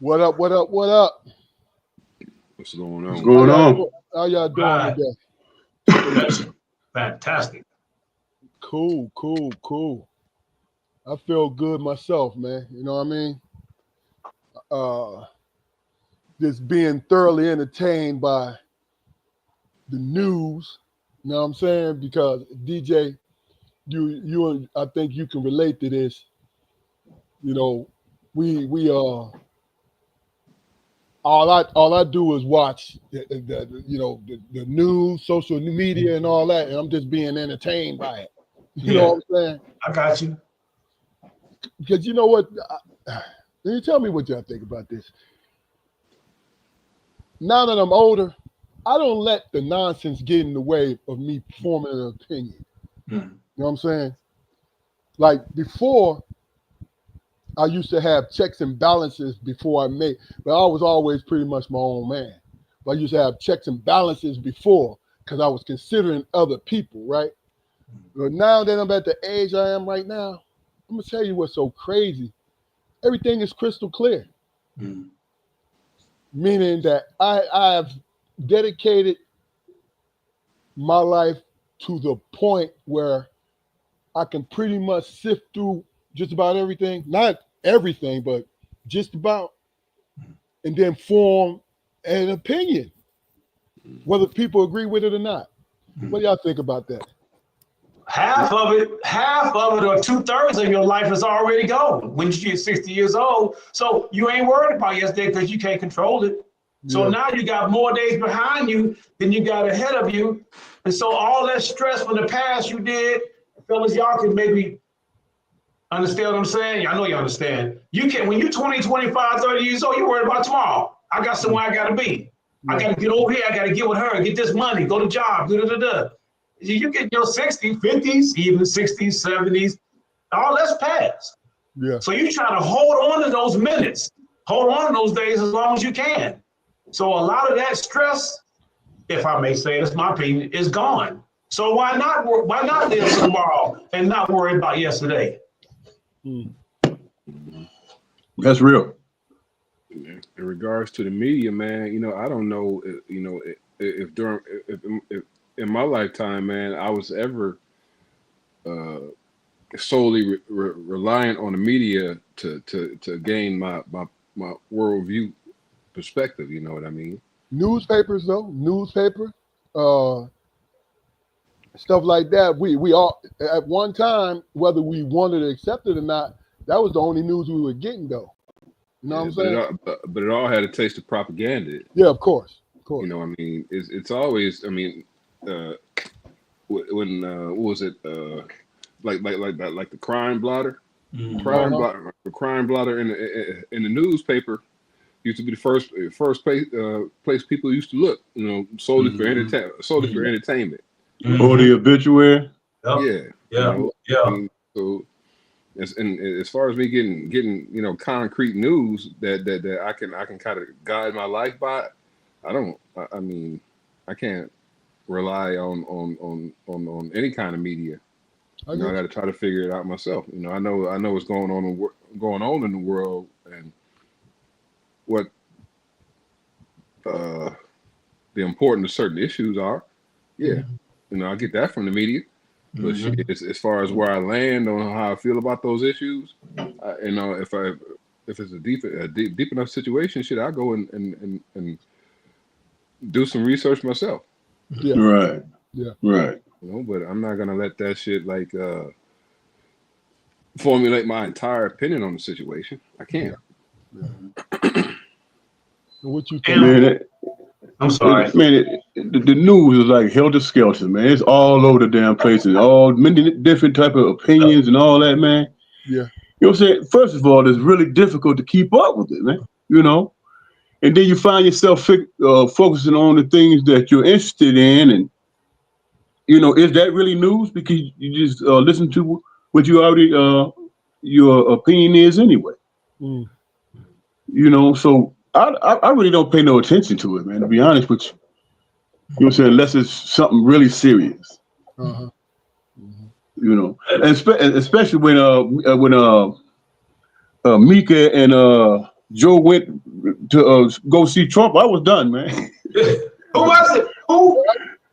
What up? What up? What up? What's going on? What's going on? How y'all doing Right. today? Fantastic. Cool, cool, cool. I feel good myself, man. You know what I mean? Uh, just being thoroughly entertained by the news. You know what I'm saying? Because DJ, you, I think you can relate to this. You know, we all I do is watch the news, social media, and all that, and I'm just being entertained by it. You know what I'm saying? I got you. Because you know what? You tell me what y'all think about this. Now that I'm older, I don't let the nonsense get in the way of me forming an opinion. You know what I'm saying? Like before, I used to have checks and balances before I made, but I was always pretty much my own man. But I used to have checks and balances before because I was considering other people, right? But now that I'm at the age I am right now, I'm gonna tell you what's so crazy. Everything is crystal clear. Meaning that I've dedicated my life to the point where I can pretty much sift through just about everything, not everything, but just about, and then form an opinion, whether people agree with it or not. What do y'all think about that? Half of it, or 2/3 of your life is already gone when you get 60 years old. So you ain't worried about yesterday because you can't control it. So now you got more days behind you than you got ahead of you. And so all that stress from the past you did, fellas, y'all can maybe understand what I'm saying? I know you understand. You can, when you're 20, 25, 30 years old, you're worried about tomorrow. I got somewhere I got to be. I got to get over here. I got to get with her, get this money, go to job, You get your 60s, 50s, even 60s, 70s, all that's past. Yeah. So you try to hold on to those minutes, hold on to those days as long as you can. So a lot of that stress, if I may say, that's my opinion, is gone. So why not live tomorrow and not worry about yesterday? That's real. In regards to the media, man, I don't know, if during if in my lifetime, man, I was ever solely reliant on the media to gain my worldview perspective. You know what I mean? Newspapers, stuff like that. We all at one time, whether we wanted to accept it or not, that was the only news we were getting, though. You know what I'm saying? But it all had a taste of propaganda. Yeah, of course. You know, I mean, it's always. I mean, when what was it? Like the crime blotter, the crime blotter in the newspaper used to be the first place people used to look. You know, solely for entertainment. Or the obituary. Yeah. I mean, so. And as far as me getting concrete news that I can kind of guide my life by, I mean I can't rely on any kind of media. I got to try to figure it out myself. I know what's going on in the world and what the importance of certain issues are. Yeah, I get that from the media. But as far as where I land on how I feel about those issues, if it's a deep enough situation, I go and do some research myself. Yeah. Right. Yeah. Right. But I'm not gonna let that shit formulate my entire opinion on the situation. I can't. Yeah. What you think? Man, I'm sorry. Man, the news is like helter skelter, man. It's all over the damn place, and all many different type of opinions and all that, man. Yeah. You know what I'm saying? First of all, it's really difficult to keep up with it, man. And then you find yourself focusing on the things that you're interested in, and is that really news? Because you just listen to what you already your opinion is anyway. So I really don't pay no attention to it, man. To be honest with you. You know what I'm saying? Unless it's something really serious. And especially when Mika and Joe went to go see Trump, I was done, man. Who was it? Who?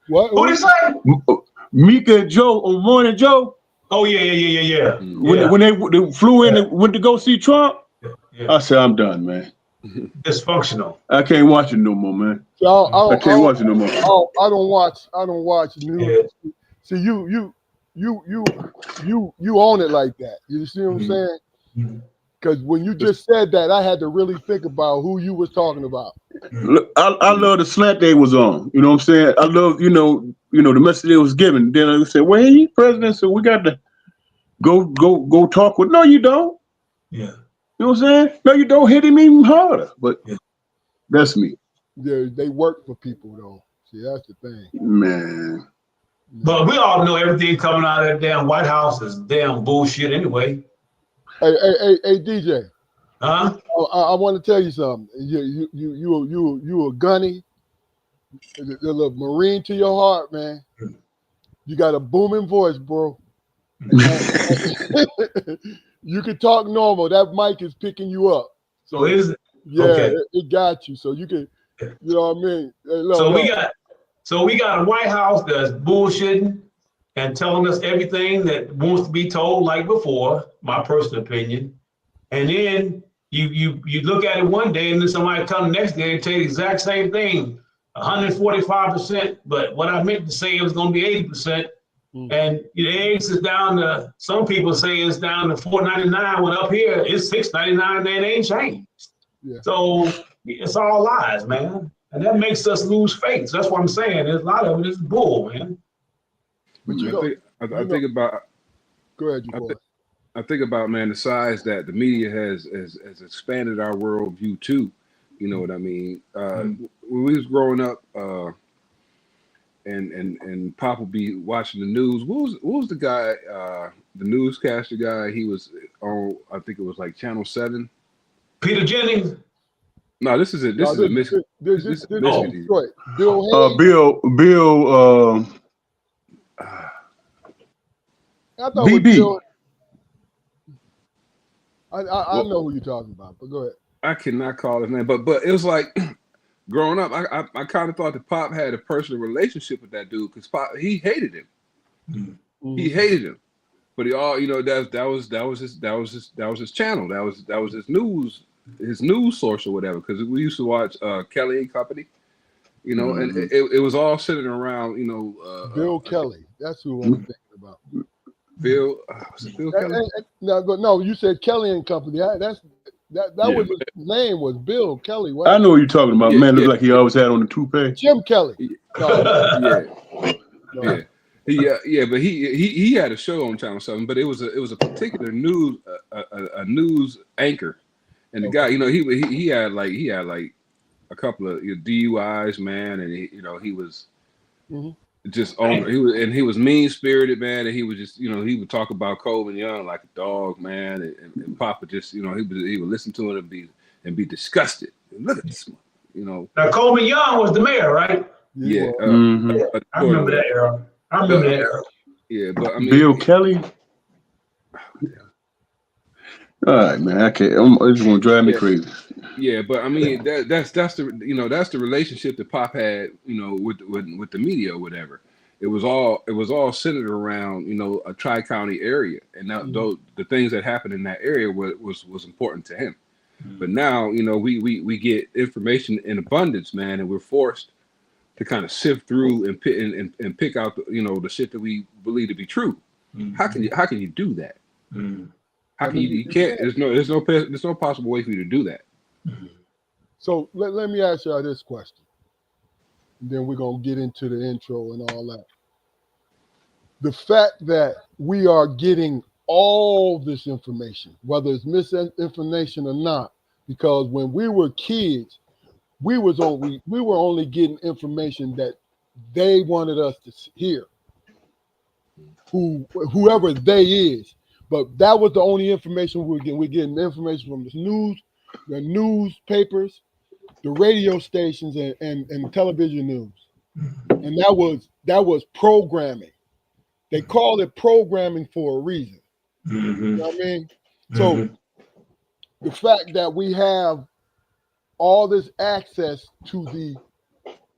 What? Who did he say? Mika and Joe on Morning Joe. Oh yeah. When they flew in and went to go see Trump, I said, I'm done, man. Dysfunctional. I can't watch it no more, man. So I can't watch it no more. I don't watch news. Yeah. See, you own it like that. You see what I'm saying? Because when you just said that, I had to really think about who you was talking about. Look, I love the slant they was on. You know what I'm saying? I love, you know, the message they was given. Then I said, well, he's president, so we got to go talk with. No, you don't. Yeah. You know what I'm saying? No, you don't. Hit him even harder. But that's me. They work for people though. See, that's the thing. Man. But we all know everything coming out of that damn White House is damn bullshit anyway. Hey, DJ. Huh? I want to tell you something. You a gunny, a little Marine to your heart, man. You got a booming voice, bro. You can talk normal. That mic is picking you up. So is it? Yeah, okay. it got you. So you can, you know what I mean? Hey, look, So we got a White House that's bullshitting and telling us everything that wants to be told like before, my personal opinion. And then you look at it one day and then somebody come the next day and tell you the exact same thing, 145%. But what I meant to say it was going to be 80%. And the eggs is down to, some people say it's down to $4.99. When up here it's $6.99 and it ain't changed. Yeah. So it's all lies, man. And that makes us lose faith. So that's what I'm saying. There's a lot of it is bull, man. But I think about. Go ahead, I think about, man, the size that the media has expanded our worldview to. You know what I mean? When we was growing up, and Pop would be watching the news. What was the guy, the newscaster guy? He was on, I think it was like Channel 7. Peter Jennings. No, this is it. This is a Michigan. Bill Bill. I thought BB. Bill. I know who you're talking about, but go ahead. I cannot call his name, but it was like growing up, I kind of thought that Pop had a personal relationship with that dude because Pop, he hated him. Mm-hmm. He hated him, but he all, you know, that was his channel. That was his news source or whatever. Because we used to watch Kelly and Company, you know, and it was all centered around, you know, Bill Kelly. That's who I'm thinking about. Bill, was it Bill Kelly? No, you said Kelly and Company. That was his name was Bill Kelly. What? I know what you're talking about. Man, looked like he always had on the toupee. Jim Kelly. No. Yeah, but he had a show on Channel 7, but it was a particular news a news anchor, and the guy, you know, he had like a couple of DUIs, man, and he was. Mm-hmm. Just on, he was mean spirited, man, and he was just, you know, he would talk about Coleman Young like a dog, man, and Papa just, you know, he would listen to it and be disgusted. Look at this one, you know. Now Coleman Young was the mayor, right? Yeah, I remember that era. Yeah, but I mean, Bill Kelly. All right, man. I can't. It's gonna drive me crazy. Yeah, but I mean that's the relationship that Pop had, you know, with the media or whatever. It was all centered around, you know, a tri-county area, and now the things that happened in that area was important to him. But now, you know, we get information in abundance, man, and we're forced to kind of sift through and pick out the shit that we believe to be true. How can you do that? How can you can't? There's no possible way for you to do that. So let me ask y'all this question. Then we're gonna get into the intro and all that. The fact that we are getting all this information, whether it's misinformation or not, because when we were kids, we were only getting information that they wanted us to hear. Whoever they is. But that was the only information we were getting. We're getting information from the newspapers, the radio stations, and television news. And that was programming. They call it programming for a reason. You know what I mean? So the fact that we have all this access to the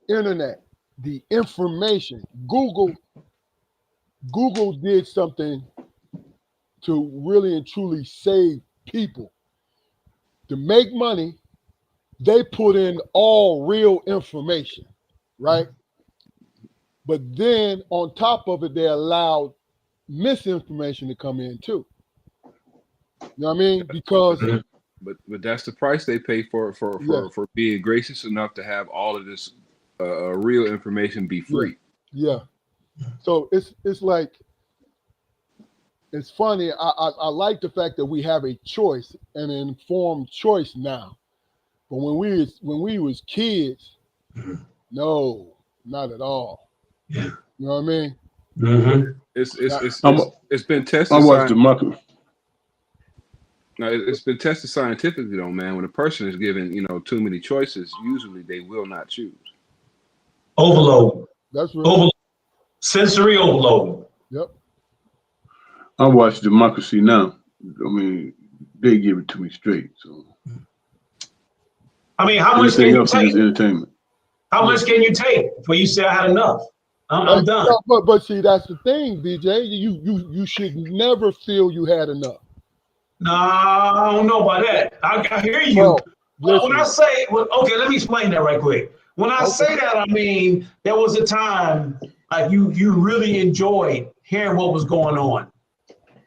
internet, the information. Google did something to really and truly save people. To make money, they put in all real information, right? But then on top of it, they allowed misinformation to come in too. You know what I mean? Because but that's the price they pay for being gracious enough to have all of this real information be free. Yeah. So it's like, it's funny. I like the fact that we have a choice, an informed choice now. But when we was kids, no, not at all. Yeah. You know what I mean? Mm-hmm. It's been tested. I watched the market. No, it's been tested scientifically, though, man. When a person is given, too many choices, usually they will not choose. Overload. That's real. Overload. Sensory overload. Yep. I watch Democracy Now. I mean, they give it to me straight. So, I mean, how much can anything you else take? is entertainment. How much can you take before you say I had enough? I'm done. But see, that's the thing, BJ. You should never feel you had enough. No, I don't know about that. I hear you. Well, when I say, okay, let me explain that right quick. When I say that, I mean there was a time like you really enjoyed hearing what was going on,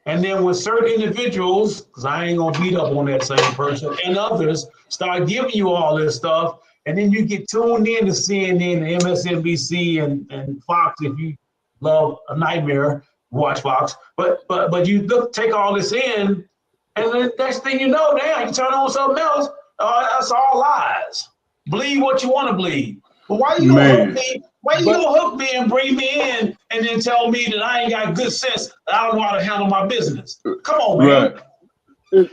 and then when certain individuals, because I ain't gonna beat up on that same person, and others start giving you all this stuff, and then you get tuned in to CNN, and MSNBC, and Fox if you love a nightmare, watch Fox. But you take all this in. And then next thing you know, damn, you turn on something else. That's all lies. Believe what you want to believe. But why you gonna hook me? Why you gonna hook me and bring me in and then tell me that I ain't got good sense? That I don't know how to handle my business. Come on, man. Right. But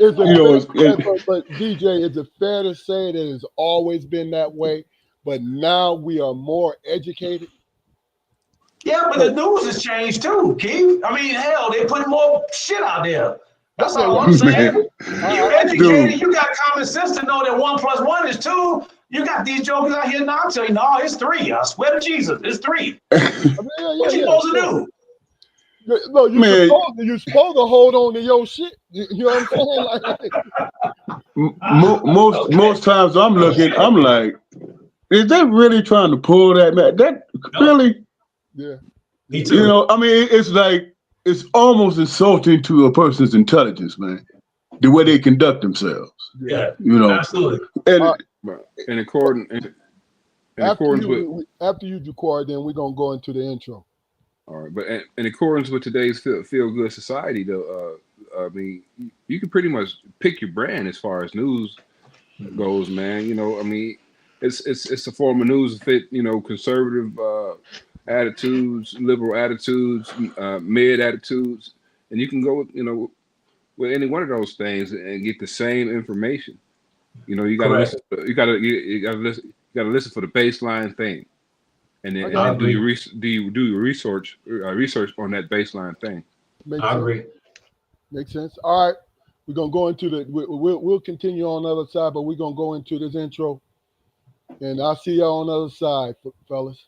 DJ, is it fair to say that it's always been that way, but now we are more educated? Yeah, but the news has changed too, Keith. I mean, hell, they put more shit out there. That's all I'm saying. You educated, you got common sense to know that 1 + 1 is 2. You got these jokers out here now telling you, no, it's 3. I swear to Jesus, it's 3. What you supposed to do? No, you're supposed to hold on to your shit. You know what I'm saying? Most times I'm looking, I'm like, is that really trying to pull that, man? That really? Yeah. Me too. I mean, it's like, it's almost insulting to a person's intelligence, man. The way they conduct themselves. Yeah. Absolutely. And in accordance with after you record, then we're gonna go into the intro. All right, but in accordance with today's feel good society, though, I mean, you can pretty much pick your brand as far as news goes, man. I mean, it's a form of news that fit, conservative attitudes, liberal attitudes, mid attitudes, and you can go, with any one of those things and get the same information. You gotta listen. You gotta listen for the baseline thing, and then do your research on that baseline thing. I agree. Makes sense. All right, we're gonna go into we'll continue on the other side, but we're gonna go into this intro, and I'll see y'all on the other side, fellas.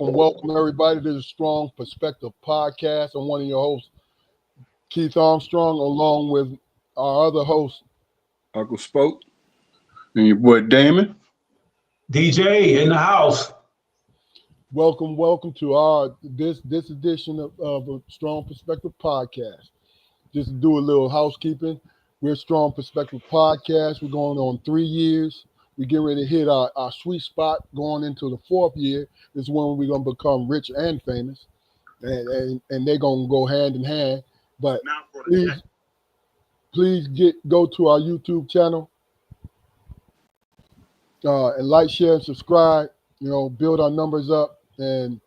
Welcome, everybody, to the Strong Perspective Podcast. I'm one of your hosts, Keith Armstrong, along with our other host, Uncle Spoke, and your boy Damon. DJ in the house. Welcome to this edition of a Strong Perspective Podcast. Just to do a little housekeeping, we're Strong Perspective Podcast. We're going on 3 years. We're getting ready to hit our sweet spot going into the 4th year. This is when we're going to become rich and famous. And they're going to go hand in hand. But please go to our YouTube channel And like, share, and subscribe. Build our numbers up, and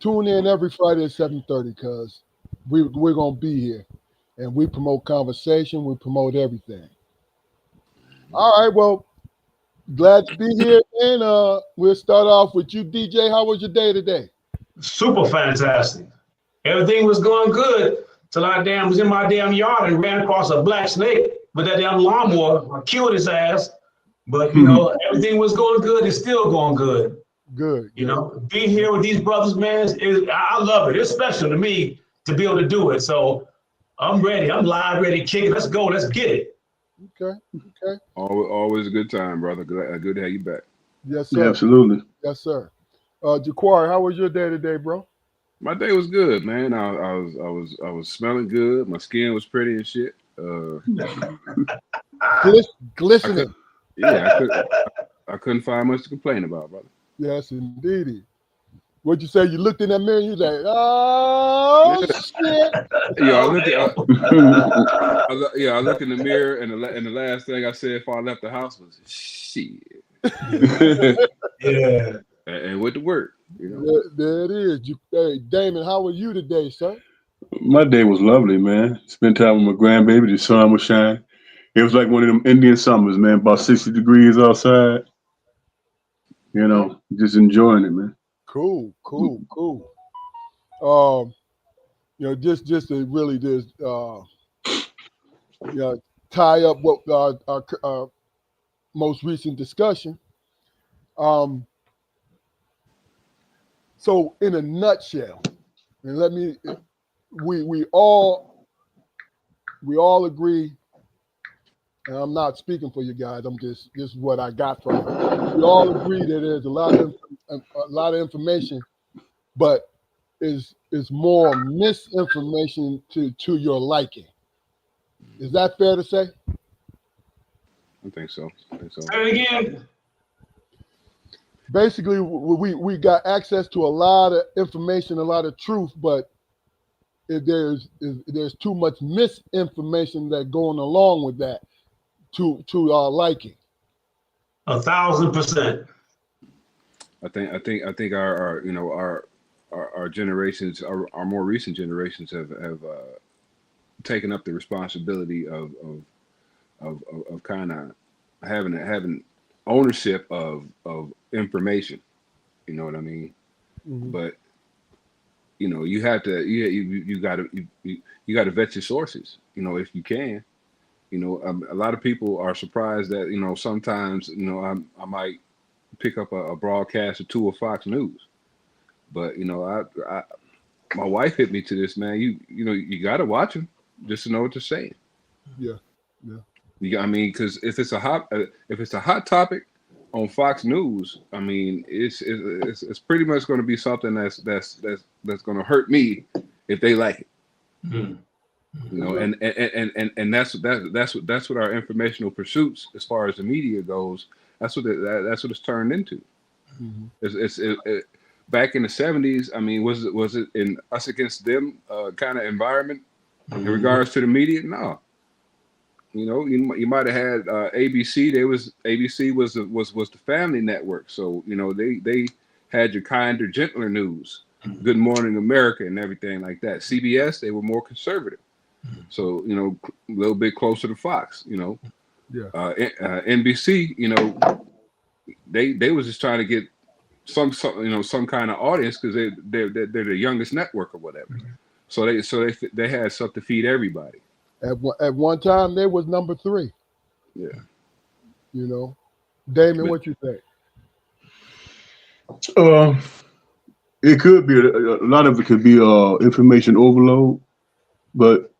tune in every Friday at 7:30 because we're gonna be here, and we promote conversation. We promote everything. All right. Well, glad to be here, and we'll start off with you, DJ. How was your day today? Super fantastic. Everything was going good till I was in my damn yard and ran across a black snake with that damn lawnmower. I killed his ass. But, everything was going good. It's still going good. Good. Being here with these brothers, man, I love it. It's special to me to be able to do it. So I'm ready. I'm live, ready, kick it. Let's go. Let's get it. Okay. Always a good time, brother. Good to have you back. Yes, sir. Yeah, absolutely. Yes, sir. Jaquari, how was your day today, bro? My day was good, man. I was smelling good. My skin was pretty and shit. Glistening. I couldn't find much to complain about, brother. Yes, indeed. What'd you say? You looked in that mirror and you was like, oh, shit. Yeah, I looked in the mirror and the last thing I said before I left the house was, shit. Yeah. And went to work. There it is. Hey, Damon, how were you today, sir? My day was lovely, man. Spent time with my grandbaby. The sun was shining. It was like one of them Indian summers, man. About 60 degrees outside. Just enjoying it, man. Cool. Just to really just tie up what our most recent discussion. So in a nutshell, and we all agree, and I'm not speaking for you guys. This is what I got from it. We all agree that there's a lot of information, but is more misinformation to your liking. Is that fair to say? I think so. Say it again. Basically, we got access to a lot of information, a lot of truth, but if there's too much misinformation that going along with that to our liking. 1,000%. I think our generations, our more recent generations have taken up the responsibility of kind of having ownership of information. You know what I mean? Mm-hmm. But you have to you got to vet your sources. If you can. A lot of people are surprised that sometimes I might pick up a broadcast or two of Fox News, but my wife hit me to this, man. You got to watch them just to know what they're saying. Yeah. Because if it's a hot topic on Fox News, it's pretty much going to be something that's going to hurt me if they like it. Mm-hmm. And that's what our informational pursuits, as far as the media goes, that's what it's turned into. Mm-hmm. It's back in the 70s. Was it in us against them kind of environment in regards to the media? No. You might have had ABC. ABC was the family network. So they had your kinder, gentler news, Good Morning America, and everything like that. CBS, they were more conservative. So a little bit closer to Fox. NBC, they was just trying to get some kind of audience because they're the youngest network or whatever. So they had stuff to feed everybody. At one time, they was number 3. Yeah. Damon, what you think? It could be a lot of it could be information overload, but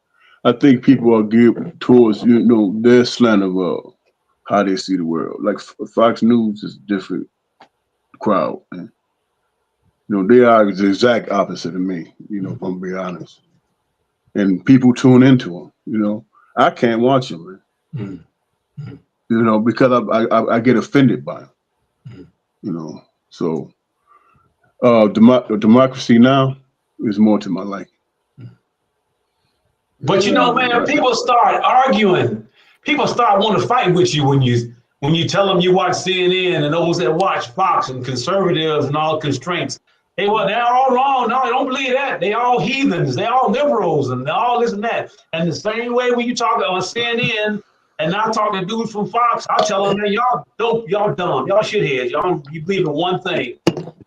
I think people are geared towards their slant of how they see the world. Like Fox News is a different crowd, and they are the exact opposite of me. If I'm being honest. And people tune into them. I can't watch them, man. Because I get offended by them. So democracy now is more to my liking. But man, people start arguing. People start wanting to fight with you when you when you tell them you watch CNN and those that watch Fox and conservatives and all constraints, hey, well, they're all wrong. No, I don't believe that. They all heathens. They all liberals and all this and that. And the same way when you talk on CNN and I talk to dudes from Fox, I tell them, man, y'all dope, y'all dumb, y'all shitheads. You believe in one thing.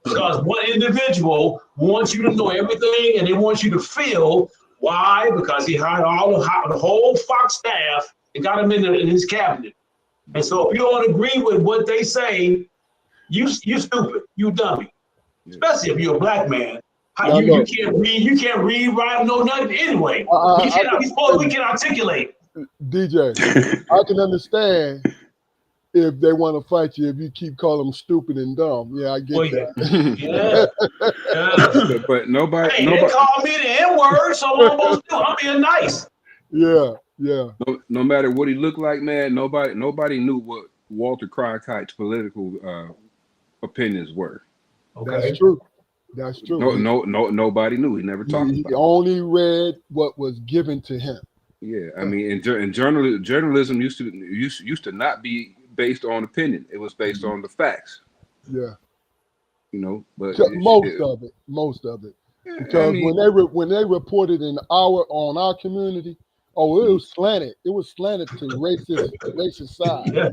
Because one individual wants you to know everything and they want you to feel. Why? Because he hired the whole Fox staff and got them in his cabinet. And so if you don't agree with what they say, you stupid, you dummy. Especially if you're a black man. You can't read, write, know nothing anyway. We can articulate. DJ, I can understand if they want to fight you if you keep calling them stupid and dumb. Yeah, I get that. Yeah. But nobody. They call me the N-word, so what I'm supposed to do? I'm being nice. Yeah. No matter what he looked like, man, nobody knew what Walter Cronkite's political opinions were. Okay. That's true. Nobody knew. He never talked about it. He only read what was given to him. Yeah, I mean, in journalism used to not be based on opinion. It was based on the facts. Yeah. But most of it. Yeah, because when they reported on our community, it was slanted. It was slanted to racist side. Yeah.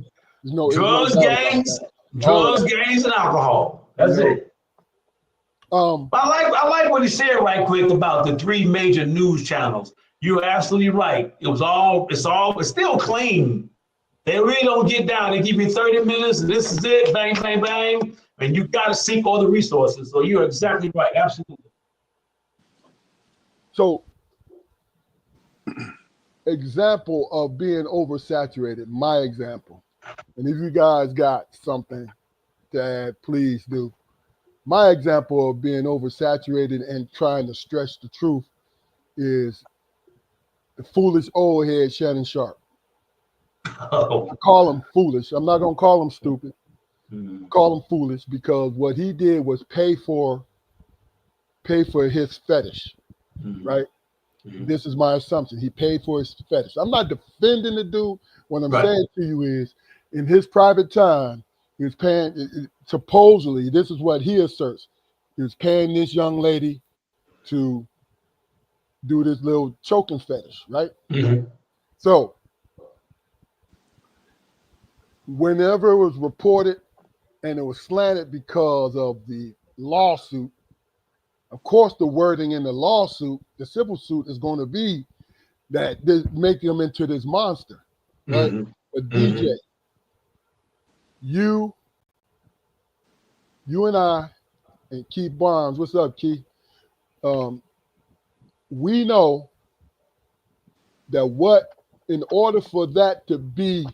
Drugs, gangs, and alcohol. That's it. I like what he said right quick about the three major news channels. You're absolutely right. It's still clean. They really don't get down. They give you 30 minutes and this is it, bang, bang, bang. And you got to seek all the resources. So you're exactly right. Absolutely. So, example of being oversaturated, my example. And if you guys got something to add, please do. My example of being oversaturated and trying to stretch the truth is the foolish old head Shannon Sharp. I call him foolish. I'm not going to call him stupid. Call him foolish because what he did was pay for his fetish, right? This is my assumption. He paid for his fetish. I'm not defending the dude. What I'm saying to you is, in his private time, he was paying, supposedly, this is what he asserts, he was paying this young lady to do this little choking fetish, right? So, whenever it was reported and it was slanted because of the lawsuit, of course, the wording in the lawsuit, the civil suit, is going to be that this make him into this monster, right? But DJ, you and I, and Keith Barnes, what's up, Keith? We know that in order for that to be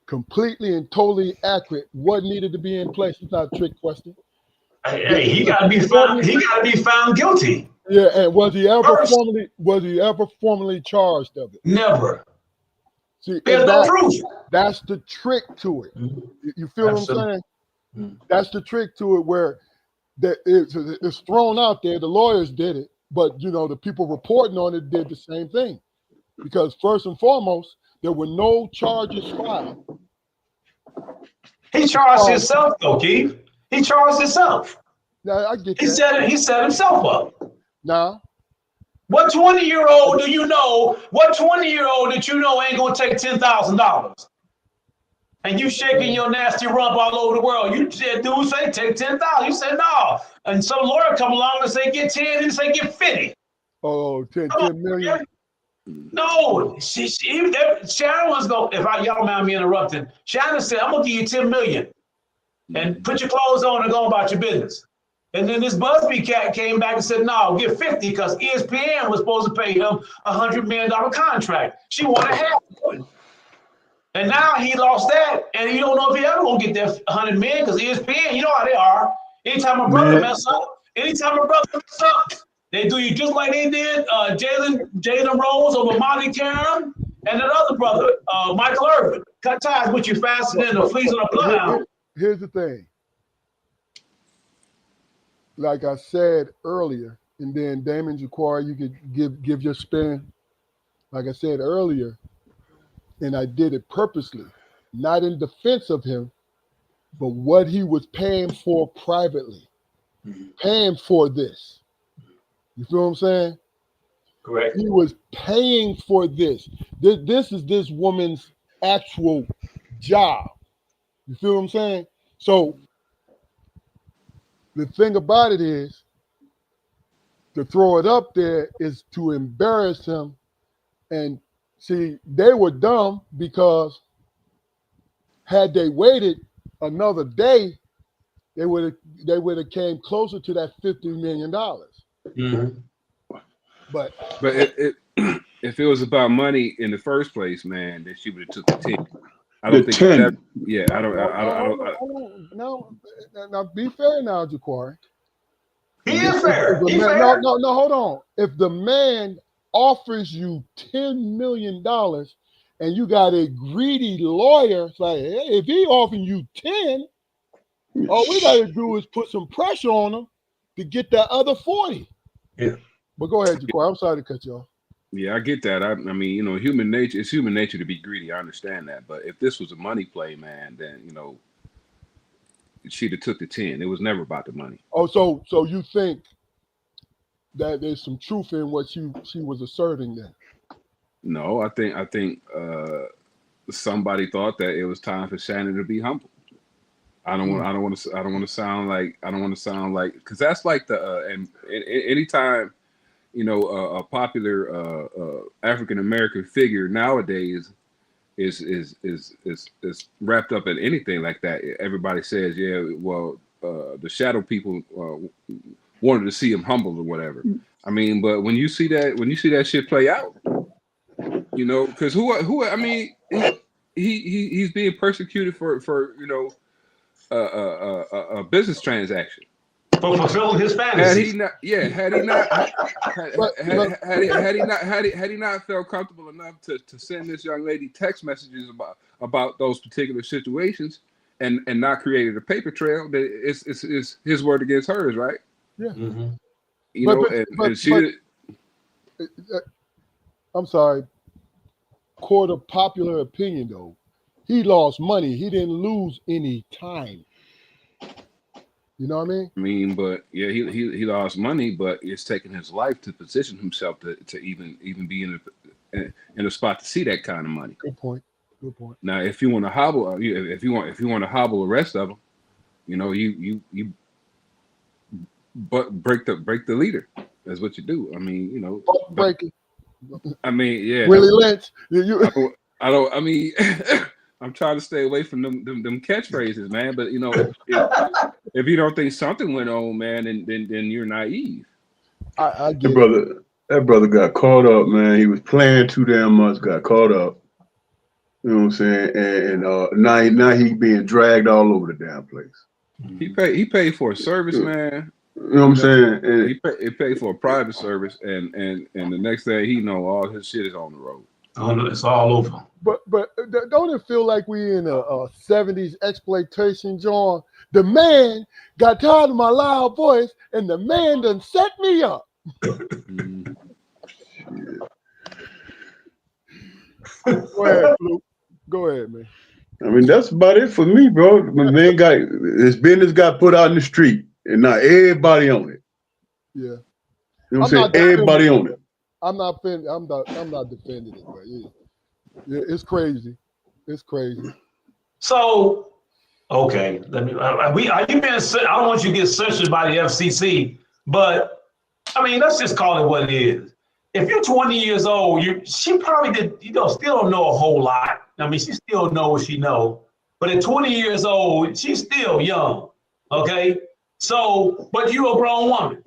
completely and totally accurate, what needed to be in place? It's not a trick question. Hey, he got to be found. He got to be found guilty. Yeah, and was he ever formally charged of it? Never. See, there's no proof. That's the trick to it. You feel Absolutely. What I'm saying? That's the trick to it, where it's thrown out there. The lawyers did it, but the people reporting on it did the same thing, because first and foremost, there were no charges filed. He charged himself, though, Keith. He charged himself. Yeah, I get that. He set himself up. Now, what 20-year-old do you know? What 20-year-old that you know ain't gonna take $10,000? And you shaking your nasty rump all over the world. You said, dude, say take 10,000. You said no. And some lawyer come along and say get 10, and say get 50. Oh, 10 million. No, Shannon was going. Y'all mind me interrupting. Shannon said, "I'm gonna give you 10 million, and put your clothes on and go about your business." And then this Busby cat came back and said, "No, give 50 because ESPN was supposed to pay him $100 million contract. She wanted half of it, and now he lost that, and you don't know if he ever gonna get that $100 million because ESPN, you know how they are. Anytime a brother mess up, they do you just like they did Jalen Rose over Monty Karam and that other brother, Michael Irvin. Cut ties with you faster than the fleas on a bloodhound. Here's the thing. Like I said earlier, and then Damon Jacquard, you could give your spin. Like I said earlier, and I did it purposely. not in defense of him, but what he was paying for privately, paying for this. You feel what I'm saying? Correct. He was paying for this. This is this woman's actual job. You feel what I'm saying? So the thing about it is, to throw it up there is to embarrass him. And see, they were dumb because had they waited another day, they would have came closer to that $50 million. But if it was about money in the first place, man, then she would have took the 10. I don't think 10. that. Yeah, I don't. No, now be fair now, Jaquari. He is fair. He's fair. No, hold on. If the man offers you $10 million and you got a greedy lawyer, it's like, hey, if he offering you 10, all we got to do is put some pressure on him to get that other 40. Yeah. But go ahead, Jaquari. I'm sorry to cut you off. Yeah, I get that. I mean, you know, human nature. It's human nature to be greedy. I understand that. But if this was a money play, man, then you know, she'd have took the 10. It was never about the money. Oh, so you think that there's some truth in what she was asserting then? No, I think somebody thought that it was time for Shannon to be humble. I don't want to sound like because that's like the and anytime, you know, a popular African American figure nowadays is wrapped up in anything like that. Everybody says, yeah, well, the shadow people wanted to see him humble or whatever. I mean, but when you see that shit play out, you know, because who I mean, he's being persecuted for you know a business transaction. For fulfilling his fantasy. Had he not felt comfortable enough to send this young lady text messages about those particular situations and not created a paper trail, that it's his word against hers, right? Yeah. Mm-hmm. You know, and she. I'm sorry. Court of popular opinion, though, he lost money. He didn't lose any time. You know what I mean? I mean, but yeah, he lost money, but it's taken his life to position himself to even be in a spot to see that kind of money. Good point. Now, if you want to hobble, if you want to hobble the rest of them, you know, you break the leader. That's what you do. I mean, you know, breaking. I mean, yeah. Willie Lynch. I don't. I mean, I'm trying to stay away from them catchphrases, man. But you know, if you don't think something went on, man, then you're naive. I get that brother got caught up, man. He was playing too damn much, got caught up. You know what I'm saying? And now he being dragged all over the damn place. He paid for a service, man. You know what I'm saying? And he paid for a private service, and the next day he know all his shit is on the road. Oh, it's all over. But don't it feel like we in a 70s exploitation, John? The man got tired of my loud voice, and the man done set me up. Go ahead, Luke. Go ahead, man. I mean, that's about it for me, bro. My man his business got put out in the street, and now everybody on it. Yeah. You know what I'm saying? Everybody on it. I'm not defending it, but yeah, it's crazy. It's crazy. So, okay, let me. I don't want you to get censored by the FCC, but I mean, let's just call it what it is. If you're 20 years old, she probably still don't know a whole lot. I mean, she still knows what she knows, but at 20 years old, she's still young. Okay, so but you're a grown woman.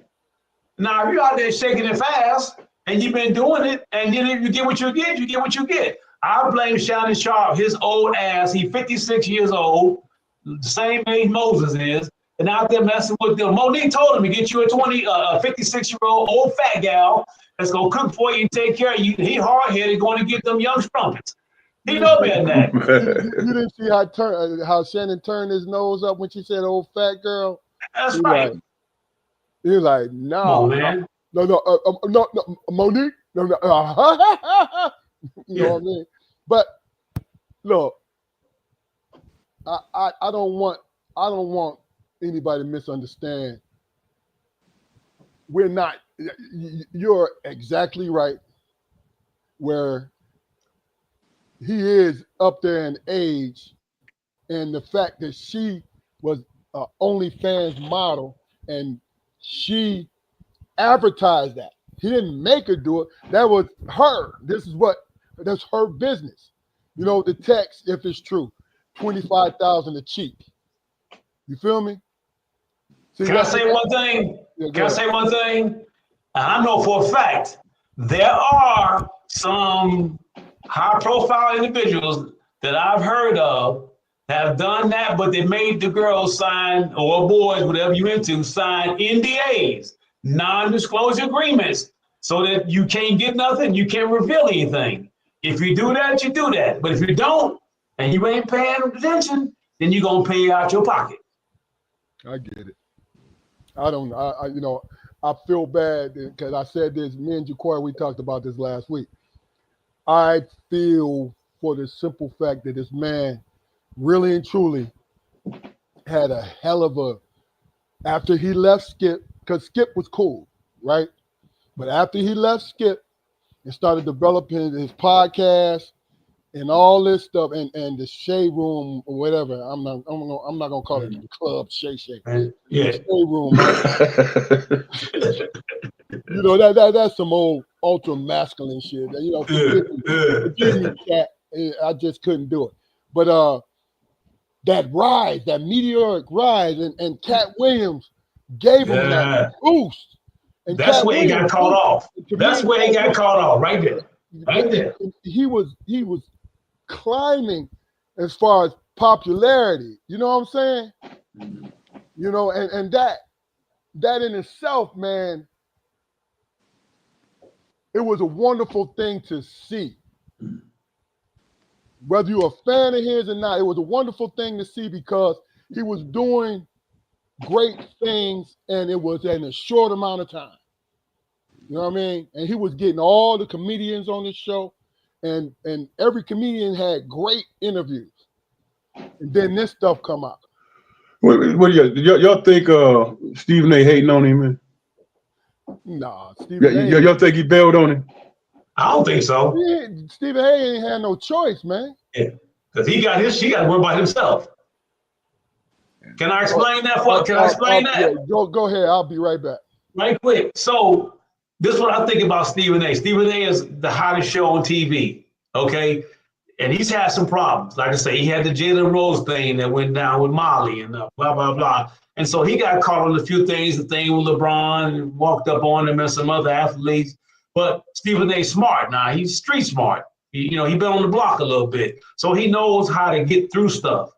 Now, if you're out there shaking it fast and you've been doing it, and then if you get what you get, you get what you get. I blame Shannon Sharp, his old ass. He's 56 years old, the same age Moses is, and out there messing with them. Monique told him to get you a 56-year-old old fat gal that's gonna cook for you and take care of you. He hard-headed, going to get them young strumpets. He know better than that. You didn't see how Shannon turned his nose up when she said "old fat girl." That's right. He was like, "No, Come on, man. No, Monique, no." You know what I mean? But look, I don't want anybody to misunderstand. We're not. You're exactly right. Where he is up there in age, and the fact that she was an OnlyFans model and she advertised that. He didn't make her do it. That was her. That's her business. You know, the text, if it's true, 25,000 a cheek. You feel me? See, Can I say one thing? Yeah, Can I say one thing? And I know for a fact there are some high-profile individuals that I've heard of that have done that, but they made the girls sign, or boys, whatever you into, sign NDAs, non-disclosure agreements, so that you can't get nothing, you can't reveal anything. If you do that, you do that. But if you don't, and you ain't paying attention, then you're gonna pay out your pocket. I get it. I feel bad because I said this, me and Jaquar, we talked about this last week. I feel for the simple fact that this man really and truly had a hell of a, after he left Skip, because Skip was cool, right? But after he left Skip and started developing his podcast and all this stuff, and the Shea Room or whatever, I'm not gonna call it the club Shea. Yeah. Shea Room, man. You know, that's some old ultra masculine shit. You know, forgive me, Cat. I just couldn't do it. But that rise, that meteoric rise, and Cat Williams gave him that boost. And that's Cat where he got caught off. That's where he got caught off, right there. Right there. He was climbing as far as popularity. You know what I'm saying? You know, and that in itself, man, it was a wonderful thing to see. Whether you're a fan of his or not, it was a wonderful thing to see because he was doing great things and it was in a short amount of time. You know what I mean? And he was getting all the comedians on his show, and every comedian had great interviews. And then this stuff come out. What do y'all think Stephen A. hating on him, man? Nah, Stephen A. Y'all think he bailed on him? I don't think so. Stephen A. ain't had no choice, man. Yeah, because she got to worry about himself. Can I explain that? Can I explain that? Yeah, go ahead. I'll be right back. Right quick. So this is what I think about Stephen A. Stephen A. is the hottest show on TV. Okay. And he's had some problems. Like I say, he had the Jalen Rose thing that went down with Molly and blah, blah, blah. And so he got caught on a few things, the thing with LeBron, and walked up on him and some other athletes. But Stephen A. smart now. He's street smart. He been on the block a little bit. So he knows how to get through stuff.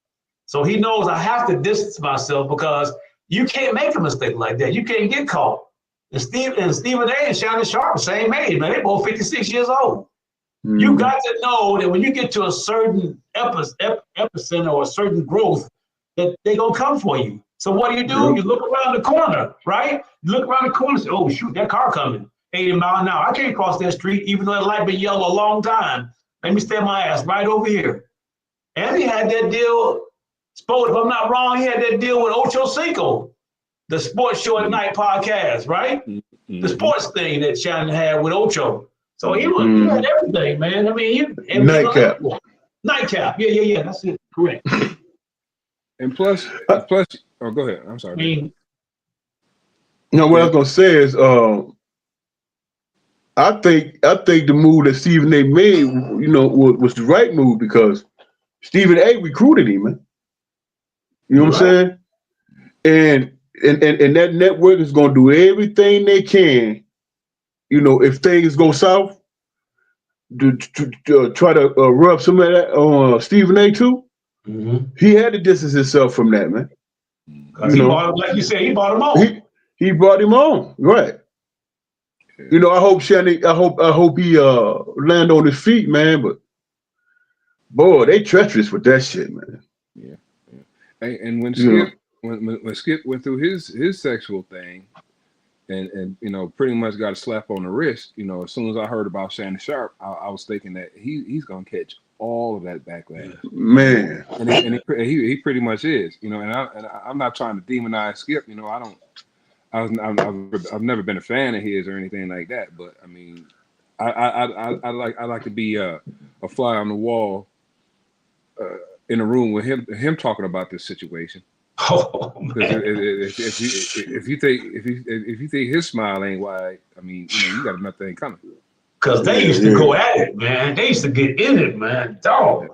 So he knows I have to distance myself because you can't make a mistake like that. You can't get caught. And Stephen A. and Shannon Sharp, same age, man. They both 56 years old. Mm-hmm. You got to know that when you get to a certain epicenter or a certain growth, that they're going to come for you. So what do? You look around the corner, right? You look around the corner and say, oh, shoot, that car coming 80 miles an hour. I can't cross that street, even though that light been yellow a long time. Let me stay my ass right over here. And he had that deal, if I'm not wrong, he had that deal with Ocho Cinco, the Sports Show at Night podcast, right? Mm-hmm. The sports thing that Shannon had with Ocho. So he had everything, man. I mean, Nightcap. Nightcap. Yeah. That's it. Correct. And plus, oh, go ahead. I'm sorry. What I was gonna say is, I think the move that Stephen A. made, was the right move because Stephen A. recruited him, man. You know what I'm saying? And that network is gonna do everything they can, if things go south, to try to rub some of that on Stephen A. too. Mm-hmm. He had to distance himself from that, man. Like you said, he brought him on. He brought him on, right? I hope Shannon. I hope he land on his feet, man. But boy, they treacherous with that shit, man. Yeah. And when Skip when Skip went through his sexual thing, and pretty much got a slap on the wrist. As soon as I heard about Shannon Sharp, I was thinking that he's gonna catch all of that backlash. Man. And he pretty much is, you know. And I'm not trying to demonize Skip. You know, I've never been a fan of his or anything like that. But I mean, I like to be a fly on the wall in a room with him talking about this situation. Oh, if you think his smile ain't wide, I mean, you know, you got another thing coming. Because they used to go at it, man. They used to get in it, man. Dog.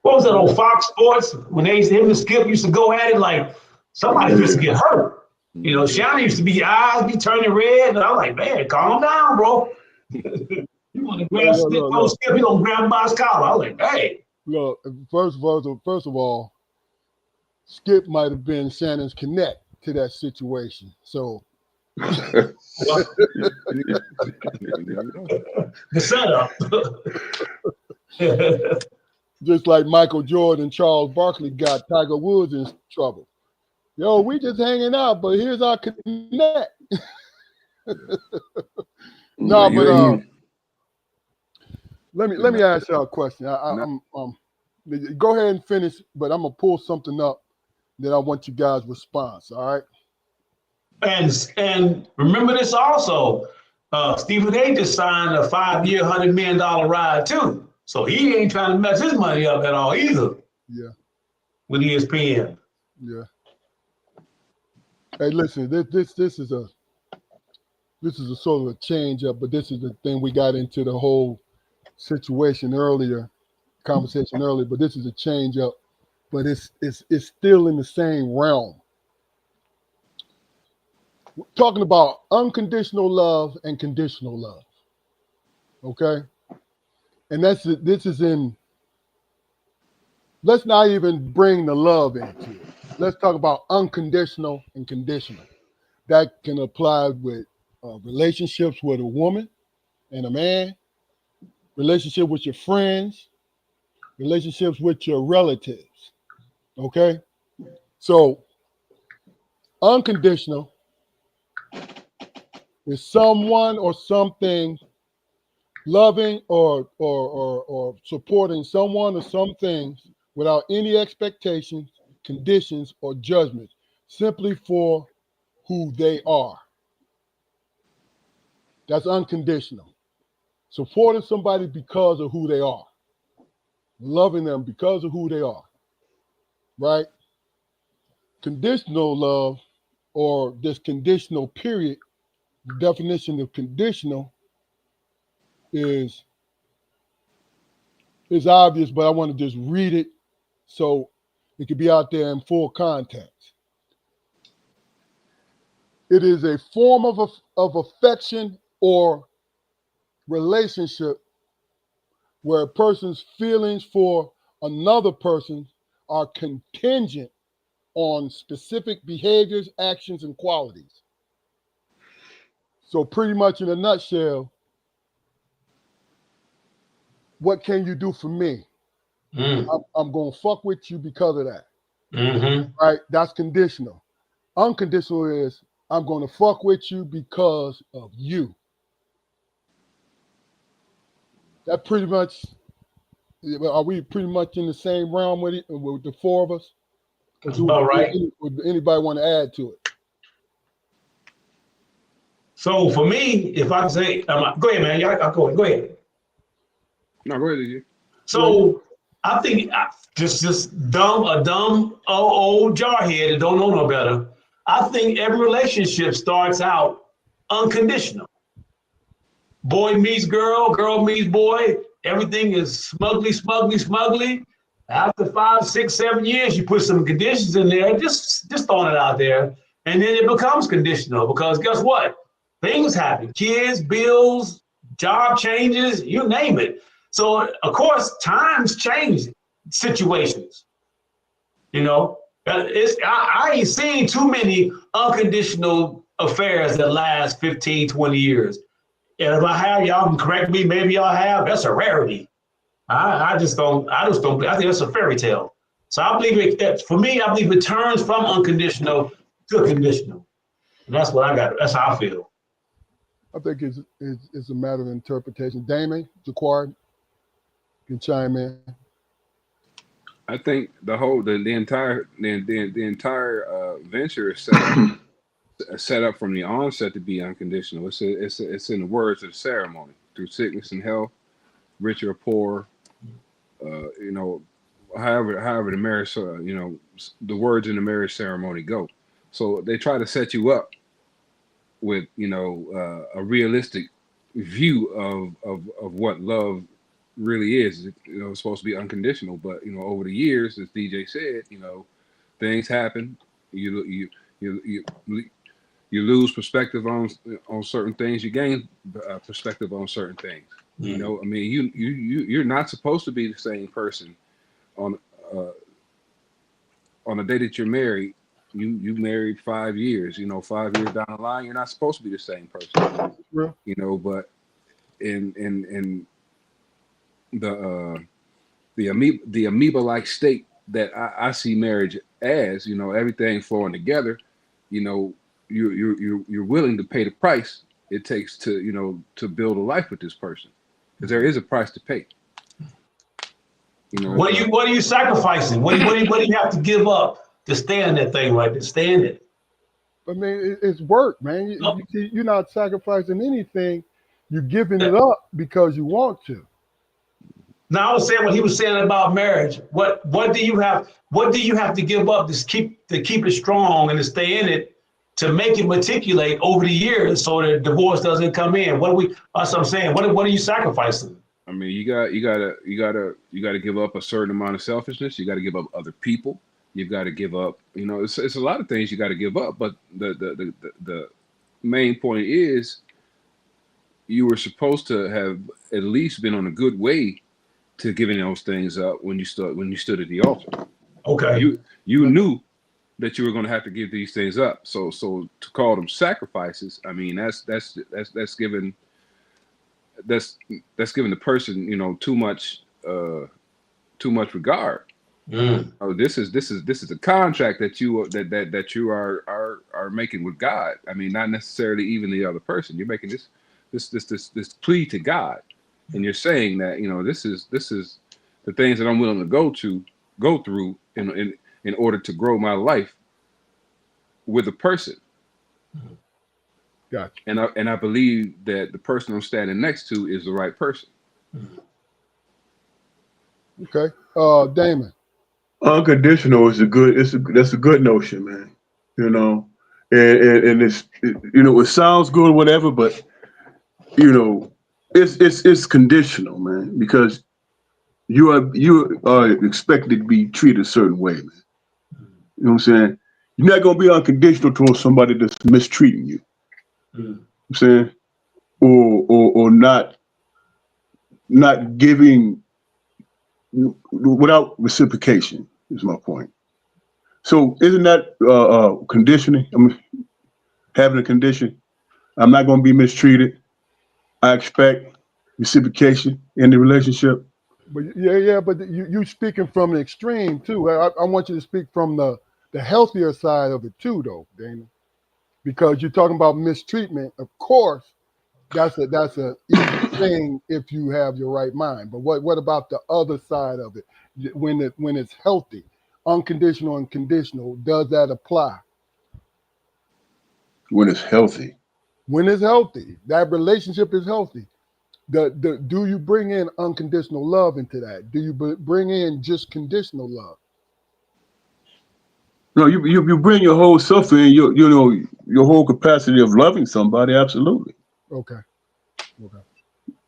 What was that on Fox Sports when him and Skip used to go at it like somebody used to get hurt? You know, Shannon used to be eyes be turning red, and I'm like, man, calm down, bro. You want to grab Skip? He gonna grab him by his collar. I was like, hey. Look, first of all, Skip might have been Shannon's connect to that situation. So the setup. Just like Michael Jordan and Charles Barkley got Tiger Woods in trouble. Yo, we just hanging out, but here's our connect. No, but let me ask y'all a question. Go ahead and finish, but I'm gonna pull something up that I want you guys' response. All right. And remember this also. Stephen A. just signed a 5-year, $100 million ride too. So he ain't trying to mess his money up at all either. Yeah. With ESPN. Yeah. Hey, listen, this is a sort of a change up, but this is the thing we got into the whole conversation earlier, but this is a change up, but it's still in the same realm. We're talking about unconditional love and conditional love. Okay? And this is in, let's not even bring the love into it. Let's talk about unconditional and conditional. That can apply with relationships with a woman and a man, relationship with your friends, relationships with your relatives. Okay? So unconditional is someone or something loving or supporting someone or some things without any expectations, conditions, or judgments, simply for who they are. That's unconditional. Supporting somebody because of who they are. Loving them because of who they are. Right? Conditional love, or this conditional period, the definition of conditional is obvious, but I want to just read it so it could be out there in full context. It is a form of affection or relationship where a person's feelings for another person are contingent on specific behaviors, actions, and qualities. So pretty much in a nutshell, what can you do for me? I'm going to fuck with you because of that. Mm-hmm. Right? That's conditional. Unconditional is I'm going to fuck with you because of you. That pretty much, are we pretty much in the same realm with it, with the four of us? All right. Would anybody want to add to it? So for me, if I say, go ahead, man. Y'all go ahead. No, go ahead, DJ. So I think just a dumb old jarhead that don't know no better. I think every relationship starts out unconditional. Boy meets girl, girl meets boy. Everything is smugly. After 5, 6, 7 years, you put some conditions in there, just throwing it out there. And then it becomes conditional because guess what? Things happen. Kids, bills, job changes, you name it. So, of course, times change situations. You know, I ain't seen too many unconditional affairs that last 15, 20 years. And if I have, y'all can correct me, maybe y'all have, that's a rarity. I just don't, I think that's a fairy tale. So I believe for me, I believe it turns from unconditional to conditional. And that's what I got. That's how I feel. I think it's a matter of interpretation. Damon, Jaquard? You chime in. I think the entire venture is set up from the onset to be unconditional. It's in the words of the ceremony, through sickness and health, rich or poor, however the marriage, the words in the marriage ceremony go. So they try to set you up with, a realistic view of what love really is. It's supposed to be unconditional, but over the years, as DJ said, things happen. You lose perspective on certain things. You gain perspective on certain things. I mean, you're not supposed to be the same person on the day that you're married. You married 5 years. 5 years down the line, you're not supposed to be the same person. Real. But in the amoeba-like state that I see marriage as, everything flowing together, you're willing to pay the price it takes to build a life with this person, because there is a price to pay. What are you sacrificing? What do you have to give up to stay in that thing, right? To stay in it. I mean, it's work, man. You're not sacrificing anything. You're giving it up because you want to. Now I was saying what he was saying about marriage. What do you have to give up to keep it strong and to stay in it, to make it matriculate over the years so that divorce doesn't come in? That's what I'm saying. What are you sacrificing? I mean, you gotta give up a certain amount of selfishness. You got to give up other people. You've got to give up. It's a lot of things you got to give up. But the main point is, you were supposed to have at least been on a good way to giving those things up when you stood at the altar. Okay. You knew that you were going to have to give these things up. So to call them sacrifices, I mean, that's giving the person, too much regard. Oh, this is a contract that you are making with God. I mean, not necessarily even the other person. You're making this plea to God, and you're saying that this is the things that I'm willing to go through in order to grow my life with a person. Gotcha. And I believe that the person I'm standing next to is the right person. Okay, Damon. Unconditional is that's a good notion, man. And it sounds good, whatever, but it's conditional, man, because you are expected to be treated a certain way, man. You know what I'm saying? You're not gonna be unconditional towards somebody that's mistreating you. You know what I'm saying? Or not giving without reciprocation is my point. So isn't that conditioning? I mean, having a condition. I'm not going to be mistreated. I expect reciprocation in the relationship. But but you speaking from an extreme too. I want you to speak from the healthier side of it too, though, Damon, because you're talking about mistreatment. Of course, that's a easy thing if you have your right mind. But what about the other side of it? When it's healthy, unconditional and conditional, does that apply? When it's healthy. When it's healthy, that relationship is healthy. Do you bring in unconditional love into that? Do you bring in just conditional love? No, you bring your whole self in, your whole capacity of loving somebody. Absolutely. Okay.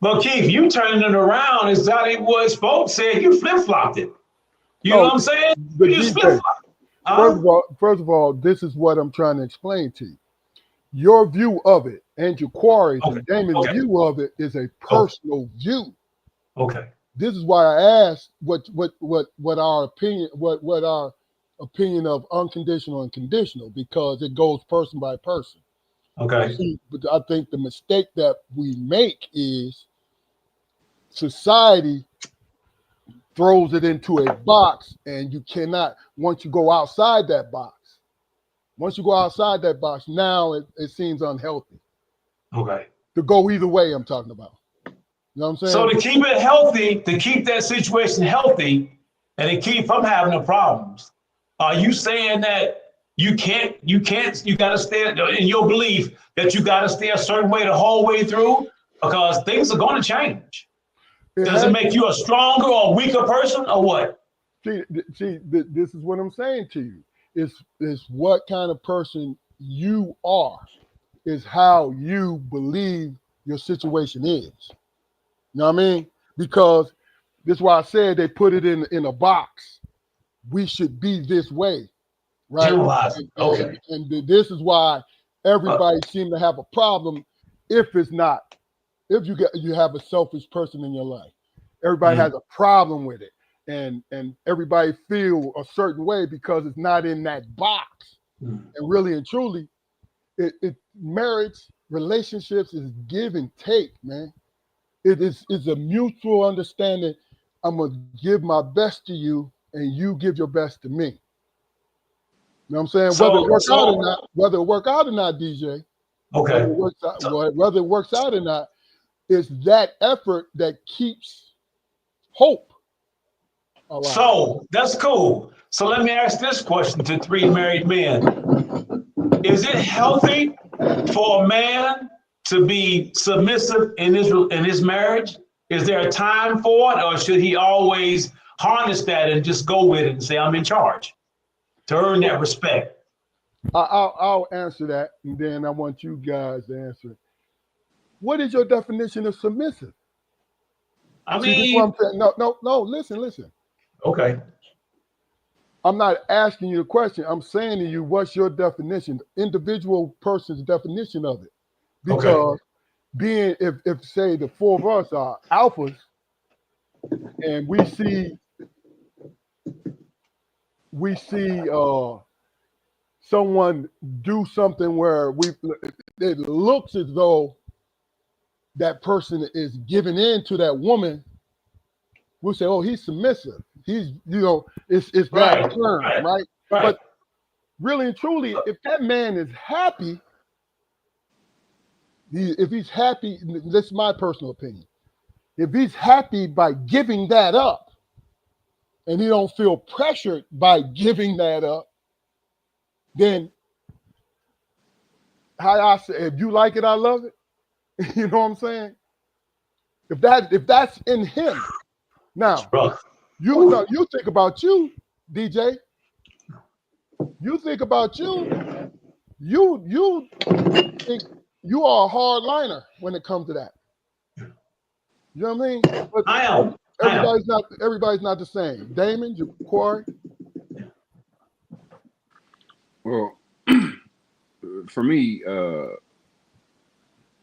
Well, Keith, you turning it around exactly what Spoke said. You flip-flopped it. You know what I'm saying? You just flip-flopped. First of all, this is what I'm trying to explain to you. Your view of it and Jaquari's and Damon's view of it is a personal view. Okay. This is why I asked what our opinion of unconditional and conditional, because it goes person by person. Okay. But I think the mistake that we make is society throws it into a box, and you cannot, once you go outside that box, now it seems unhealthy. Okay. To go either way, I'm talking about. You know what I'm saying? So to keep it healthy, to keep that situation healthy, and to keep from having the problems, are you saying that you got to stay in your belief that you got to stay a certain way the whole way through because things are going to change? Does it make you a stronger or weaker person or what? See, this is what I'm saying to you. It's what kind of person you are, is how you believe your situation is. You know what I mean? Because this is why I said they put it in a box. We should be this way, right? Generalizing. Okay. And this is why everybody seems to have a problem if you have a selfish person in your life. Everybody has a problem with it. And everybody feel a certain way because it's not in that box. And really and truly, marriage, relationships is give and take, man. It's a mutual understanding. I'm gonna give my best to you, and you give your best to me. You know what I'm saying? Whether it works out or not, DJ. Okay. Whether it works out or not, it's that effort that keeps hope alive. So that's cool. So let me ask this question to three married men. Is it healthy for a man to be submissive in his marriage? Is there a time for it, or should he always harness that and just go with it and say, I'm in charge, to earn that respect? I'll answer that, and then I want you guys to answer it. What is your definition of submissive? I See, mean, what I'm saying? No, listen. Okay. I'm not asking you the question. I'm saying to you, what's your definition, individual person's definition of it? Because being, if say the four of us are alphas, and we see someone do something where it looks as though that person is giving in to that woman, we'll say, oh, he's submissive. He's, it's that term, right? But really and truly, if that man is happy, if he's happy, that's my personal opinion. If he's happy by giving that up, and he don't feel pressured by giving that up, then how I say, if you like it, I love it. You know what I'm saying? If that's in him, now you think about you, DJ. You think about you. You think you are a hard liner when it comes to that. You know what I mean? But I am. Everybody's not the same. Damon, Corey. Well, for me,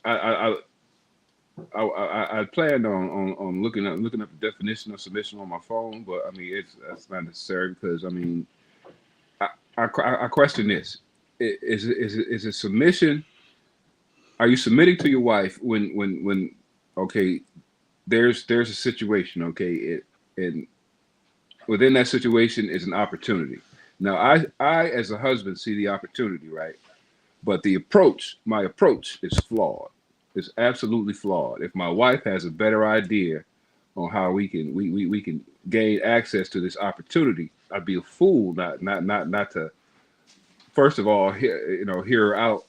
I planned on looking up the definition of submission on my phone, but I mean that's not necessary because I mean I question this: is it submission? Are you submitting to your wife when okay, there's a situation, okay, and within that situation is an opportunity. Now I as a husband see the opportunity, right? But my approach is flawed. It's absolutely flawed. If my wife has a better idea on how we can gain access to this opportunity, I'd be a fool not to first of all hear her out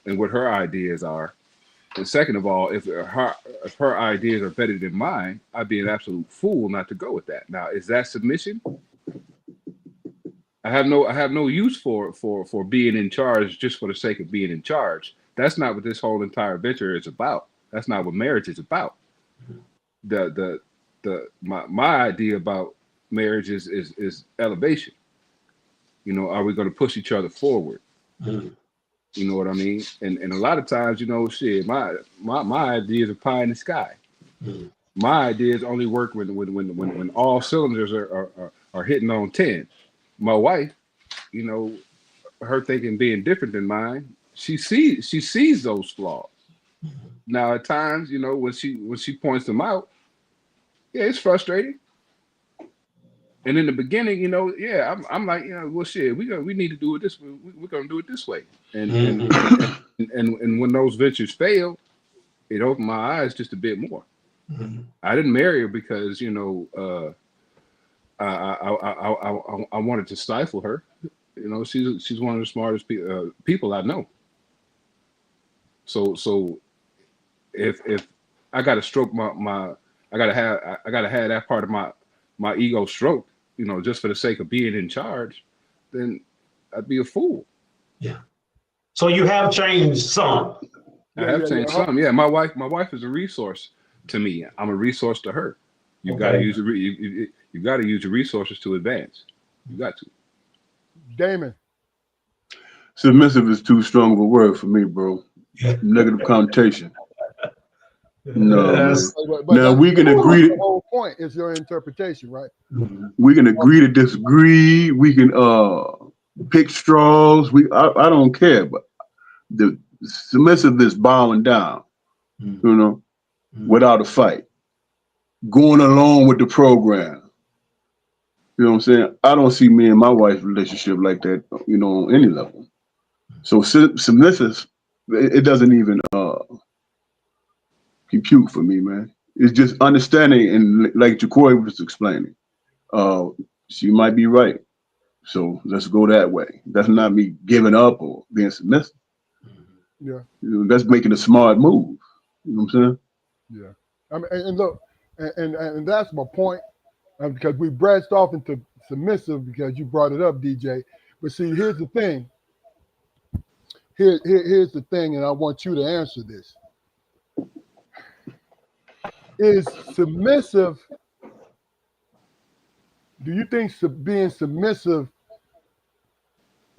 and what her ideas are. And second of all, if her ideas are better than mine, I'd be an absolute fool not to go with that. Now, is that submission? I have no use for being in charge just for the sake of being in charge. That's not what this whole entire venture is about. That's not what marriage is about. My idea about marriage is elevation. Are we going to push each other forward? Mm-hmm. You know what I mean? And a lot of times, shit, my ideas are pie in the sky. Mm-hmm. My ideas only work when all cylinders are hitting on 10. My wife, her thinking being different than mine, she sees those flaws. Mm-hmm. Now at times, when she points them out, yeah, it's frustrating. And in the beginning, I'm like, well, shit, we need to do it this way. We're gonna do it this way. And and when those ventures fail, it opened my eyes just a bit more. I didn't marry her because I wanted to stifle her. She's one of the smartest people I know. So if I got to stroke I gotta have that part of my ego stroked, just for the sake of being in charge, then I'd be a fool. Yeah. So you have changed some. I have changed some. Yeah, my wife is a resource to me. I'm a resource to her. You've got to use you've got to use your resources to advance. You got to. Damon. Submissive is too strong of a word for me, bro. Negative connotation. No. But now we can agree. The whole point is your interpretation, right? We can agree to disagree. We can pick straws. I don't care, but the submissive is bowing down, without a fight, going along with the program. You know what I'm saying? I don't see me and my wife's relationship like that, on any level. So submissive, it doesn't even compute for me, man. It's just understanding, and like Jacoy was explaining, she might be right. So let's go that way. That's not me giving up or being submissive. Yeah. That's making a smart move. You know what I'm saying? Yeah. I mean, and look, and that's my point, because we branched off into submissive because you brought it up, DJ. But see, here's the thing. Here's the thing, and I want you to answer this. Is submissive, do you think being submissive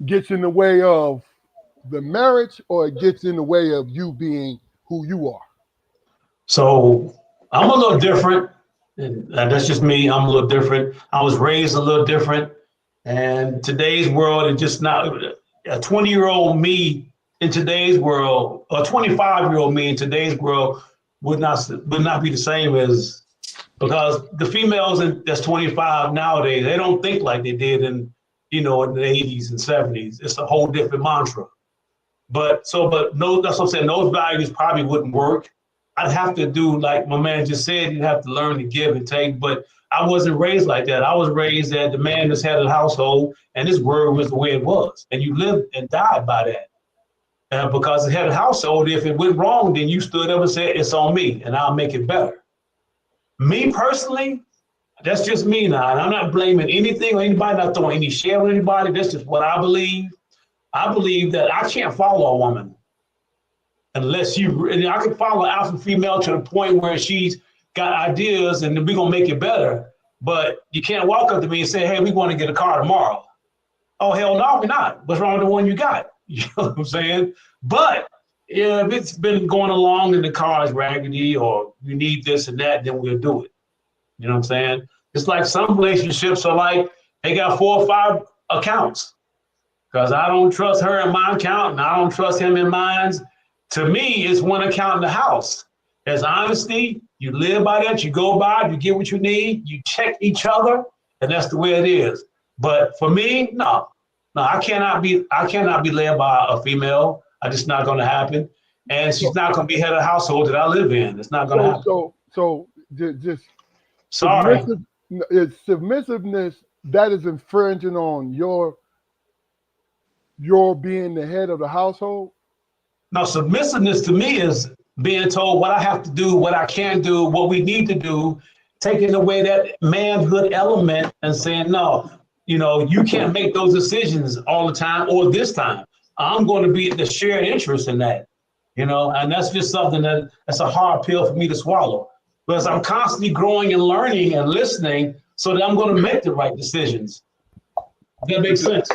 gets in the way of the marriage, or it gets in the way of you being who you are? So I'm a little different, and that's just me. I'm a little different. I was raised a little different, and today's world is just not a 20-year-old me in today's world, a 25-year-old me in today's world would not be the same as, because the females that's 25 nowadays, they don't think like they did in the 80s and 70s. It's a whole different mantra. But no, that's what I'm saying. Those values probably wouldn't work. I'd have to do like my man just said. You'd have to learn to give and take. But I wasn't raised like that. I was raised that the man that's head of the household, and his word was the way it was, and you lived and died by that. Because the head of the household, if it went wrong, then you stood up and said, it's on me, and I'll make it better. Me personally, that's just me now. And I'm not blaming anything or anybody, not throwing any shade on anybody. That's just what I believe. I believe that I can't follow a woman unless I can follow an alpha female to the point where she's got ideas and we're going to make it better. But you can't walk up to me and say, hey, we want to get a car tomorrow. Oh, hell no, we're not. What's wrong with the one you got? You know what I'm saying? But yeah, if it's been going along and the car is raggedy or you need this and that, then we'll do it. You know what I'm saying? It's like some relationships are like, they got 4 or 5 accounts. Because I don't trust her in my account and I don't trust him in mine. To me, it's one account in the house. There's honesty. You live by that. You go by it. You get what you need. You check each other. And that's the way it is. But for me, no, I cannot be led by a female. It's just not going to happen. And she's not going to be head of the household that I live in. It's not going to happen. So just sorry. Submissiveness that is infringing on your being the head of the household? No, submissiveness to me is being told what I have to do, what I can do, what we need to do, taking away that manhood element and saying, no, you can't make those decisions all the time or this time. I'm going to be the shared interest in that, and that's just something that's a hard pill for me to swallow. Because I'm constantly growing and learning and listening so that I'm going to make the right decisions. Does that make sense?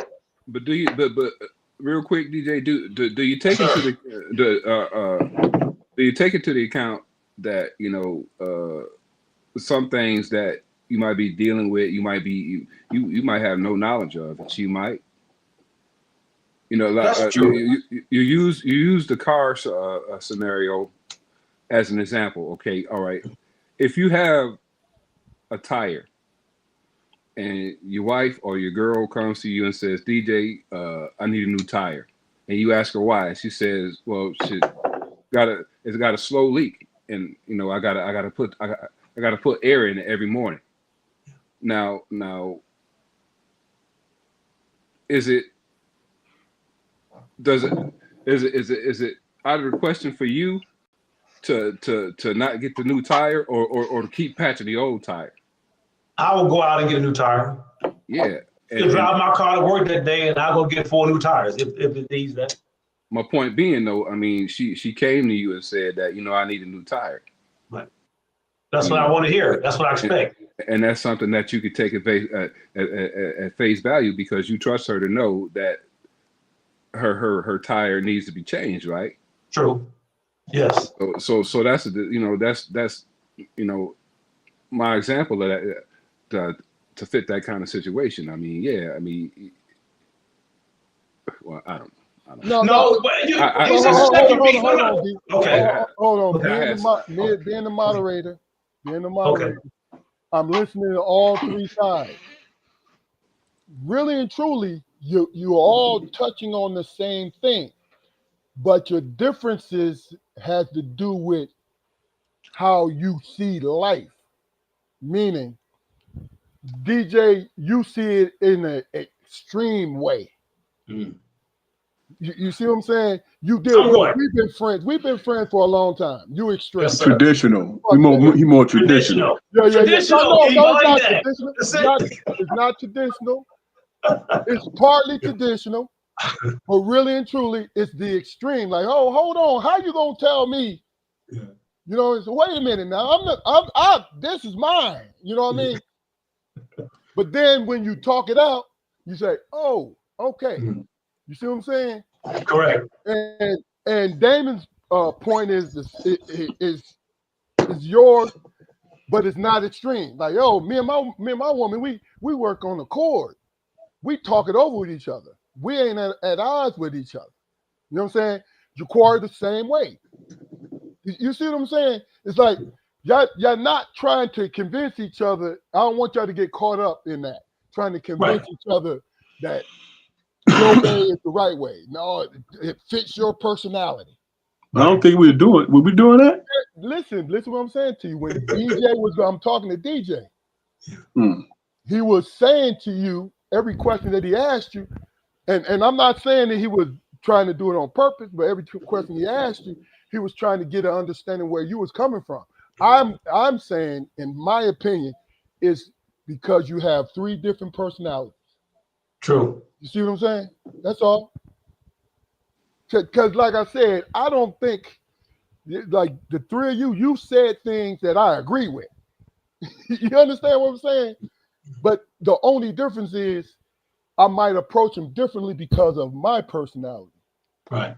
But but real quick, DJ, do you take into do you take into the account that some things that you might be dealing with, you might have no knowledge of, and she might, That's true. You use the car scenario as an example. Okay, all right. If you have a tire, and your wife or your girl comes to you and says, DJ, I need a new tire. And you ask her why. She says, well, it's got a slow leak. you know, I gotta put air in it every morning. Now, is it out of the question for you to not get the new tire or to keep patching the old tire? I will go out and get a new tire. Yeah. And drive my car to work that day, and I'll go get 4 new tires if it needs that. My point being, though, I mean, she came to you and said that, you know, I need a new tire. Right. That's what I want to hear. That's what I expect. And that's something that you could take at face value because you trust her to know that her tire needs to be changed, right? True. Yes. So that's that's my example of that to fit that kind of situation. I mean, yeah. I mean, well, I don't know. No, but hold on. Okay. Hold on. Being the moderator, okay. I'm listening to all 3 sides. Really and truly, you're all touching on the same thing, but your differences has to do with how you see life. Meaning, DJ, you see it in an extreme way. You see what I'm saying? You did. Look, we've been friends for a long time. You extreme. Yes, traditional. He more traditional. Yeah. Traditional. No, it's not traditional. It's not traditional. It's partly traditional, but really and truly, it's the extreme. Like, oh, hold on, how you gonna tell me? Yeah. You know, it's wait a minute now. This is mine. You know what I mean? But then when you talk it out, you say, oh, okay. You see what I'm saying? Correct. And Damon's point is yours, but it's not extreme. Like, yo, me and my woman, we work on a chord. We talk it over with each other. We ain't at odds with each other. You know what I'm saying? You chord the same way. You see what I'm saying? It's like y'all not trying to convince each other. I don't want y'all to get caught up in that, trying to convince each other that your way is the right way. No, it fits your personality. I don't think we we doing that? Listen what I'm saying to you. When I'm talking to DJ, he was saying to you every question that he asked you, and I'm not saying that he was trying to do it on purpose, but every question he asked you, he was trying to get an understanding where you was coming from. I'm saying, in my opinion, is because you have 3 different personalities. True. You see what I'm saying? That's all. Because like I said, I don't think, like the 3 of you said things that I agree with. You understand what I'm saying? But the only difference is I might approach him differently because of my personality. Right.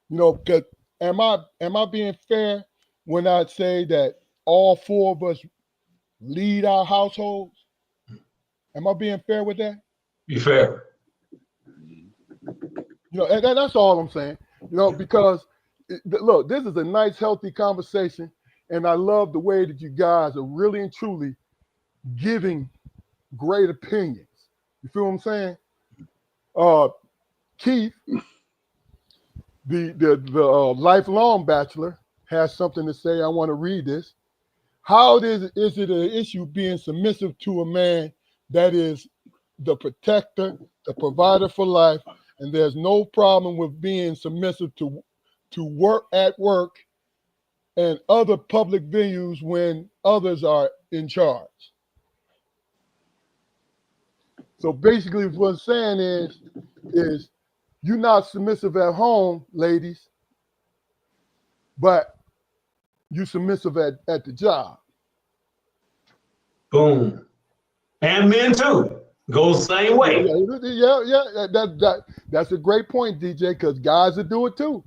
You know, because am I being fair when I say that all 4 of us lead our households? Am I being fair with that? Be fair. You know, and that's all I'm saying. You know, because look, this is a nice, healthy conversation, and I love the way that you guys are really and truly giving great opinions. You feel what I'm saying? Keith, the lifelong bachelor, has something to say. I want to read this. How is it an issue being submissive to a man that is the protector, the provider for life, and there's no problem with being submissive to work at work and other public venues when others are in charge? So basically what I'm saying is you're not submissive at home, ladies, but you submissive at the job. Boom. And men too. Goes the same way. Yeah. That's a great point, DJ, because guys will do it too.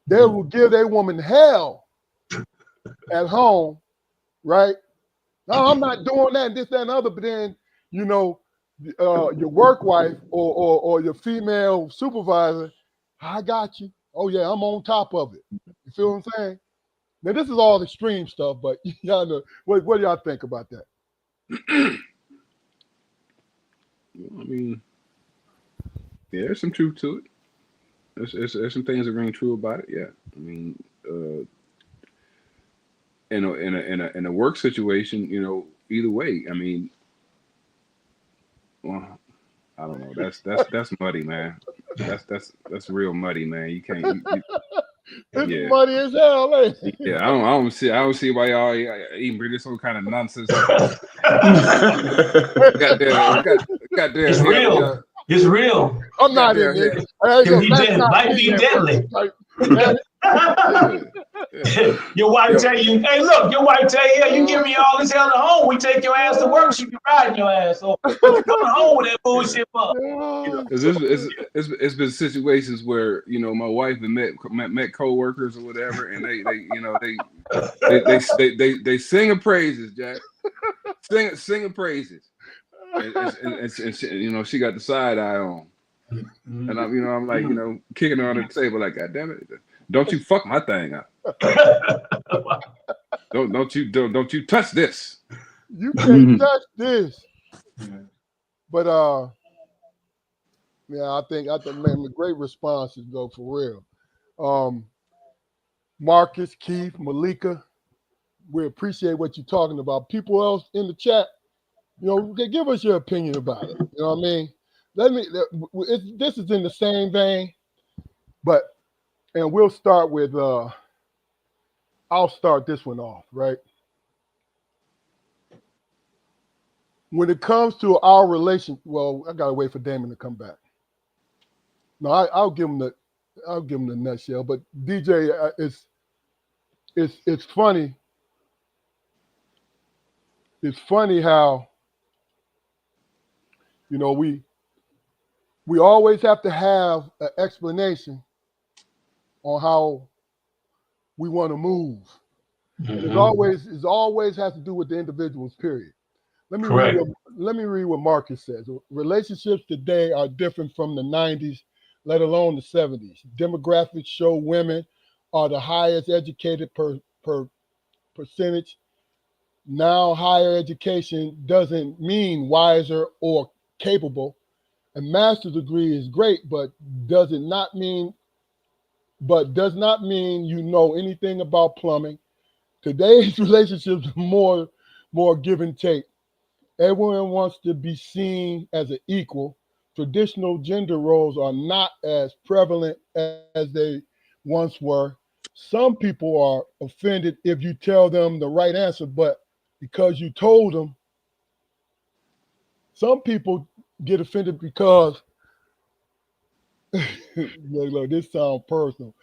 They will give their woman hell at home, right? No, I'm not doing that, this, that, and other, but then, you know, your work wife or your female supervisor, I got you. Oh yeah, I'm on top of it. You feel what I'm saying? Now this is all extreme stuff, but y'all know what do y'all think about that? I mean, yeah, there's some truth to it. There's some things that ring true about it. Yeah, I mean, in a work situation, you know, either way, I mean, well, I don't know. That's muddy, man. That's real muddy, man. You can't. It's Yeah. muddy as hell, ain't it? Yeah, I don't see why y'all even bring this some kind of nonsense. Goddamn, It's real. It's real. I'm not in goddamn, this. Hey, Can look, be let's deadly. not Might be be there. deadly. Man, yeah. Your wife Yo. tell you, hey, look, your wife tell you, you give me all this hell at home. We take your ass to work, she be riding your ass. So what you coming home with that bullshit for? You know, It's been situations where, you know, my wife had met coworkers or whatever, and they you know they singing praises, Jack, singing praises, and she, you know, she got the side eye on, and I'm like, you know, kicking her under the table like, God damn it, don't you fuck my thing up. Don't you touch this. you can't touch this. But yeah, I think man, great responses though, for real. Marcus, Keith, Malika, we appreciate what you're talking about. People else in the chat, you know, give us your opinion about it. You know what I mean? This is in the same vein, and we'll start with. I'll start this one off, right? When it comes to our relation, well, I gotta wait for Damon to come back. No, I'll give him the nutshell. But DJ, it's funny. It's funny how, you know, we always have to have an explanation on how we want to move. It always has to do with the individuals, period. Let me read what Marcus says. Relationships today are different from the 90s, let alone the 70s. Demographics show women are the highest educated per percentage. Now, higher education doesn't mean wiser or capable. A master's degree is great, but does not mean you know anything about plumbing. Today's relationships are more give and take. Everyone wants to be seen as an equal. Traditional gender roles are not as prevalent as they once were. Some people are offended if you tell them the right answer, but because you told them, some people get offended because look, this sounds personal.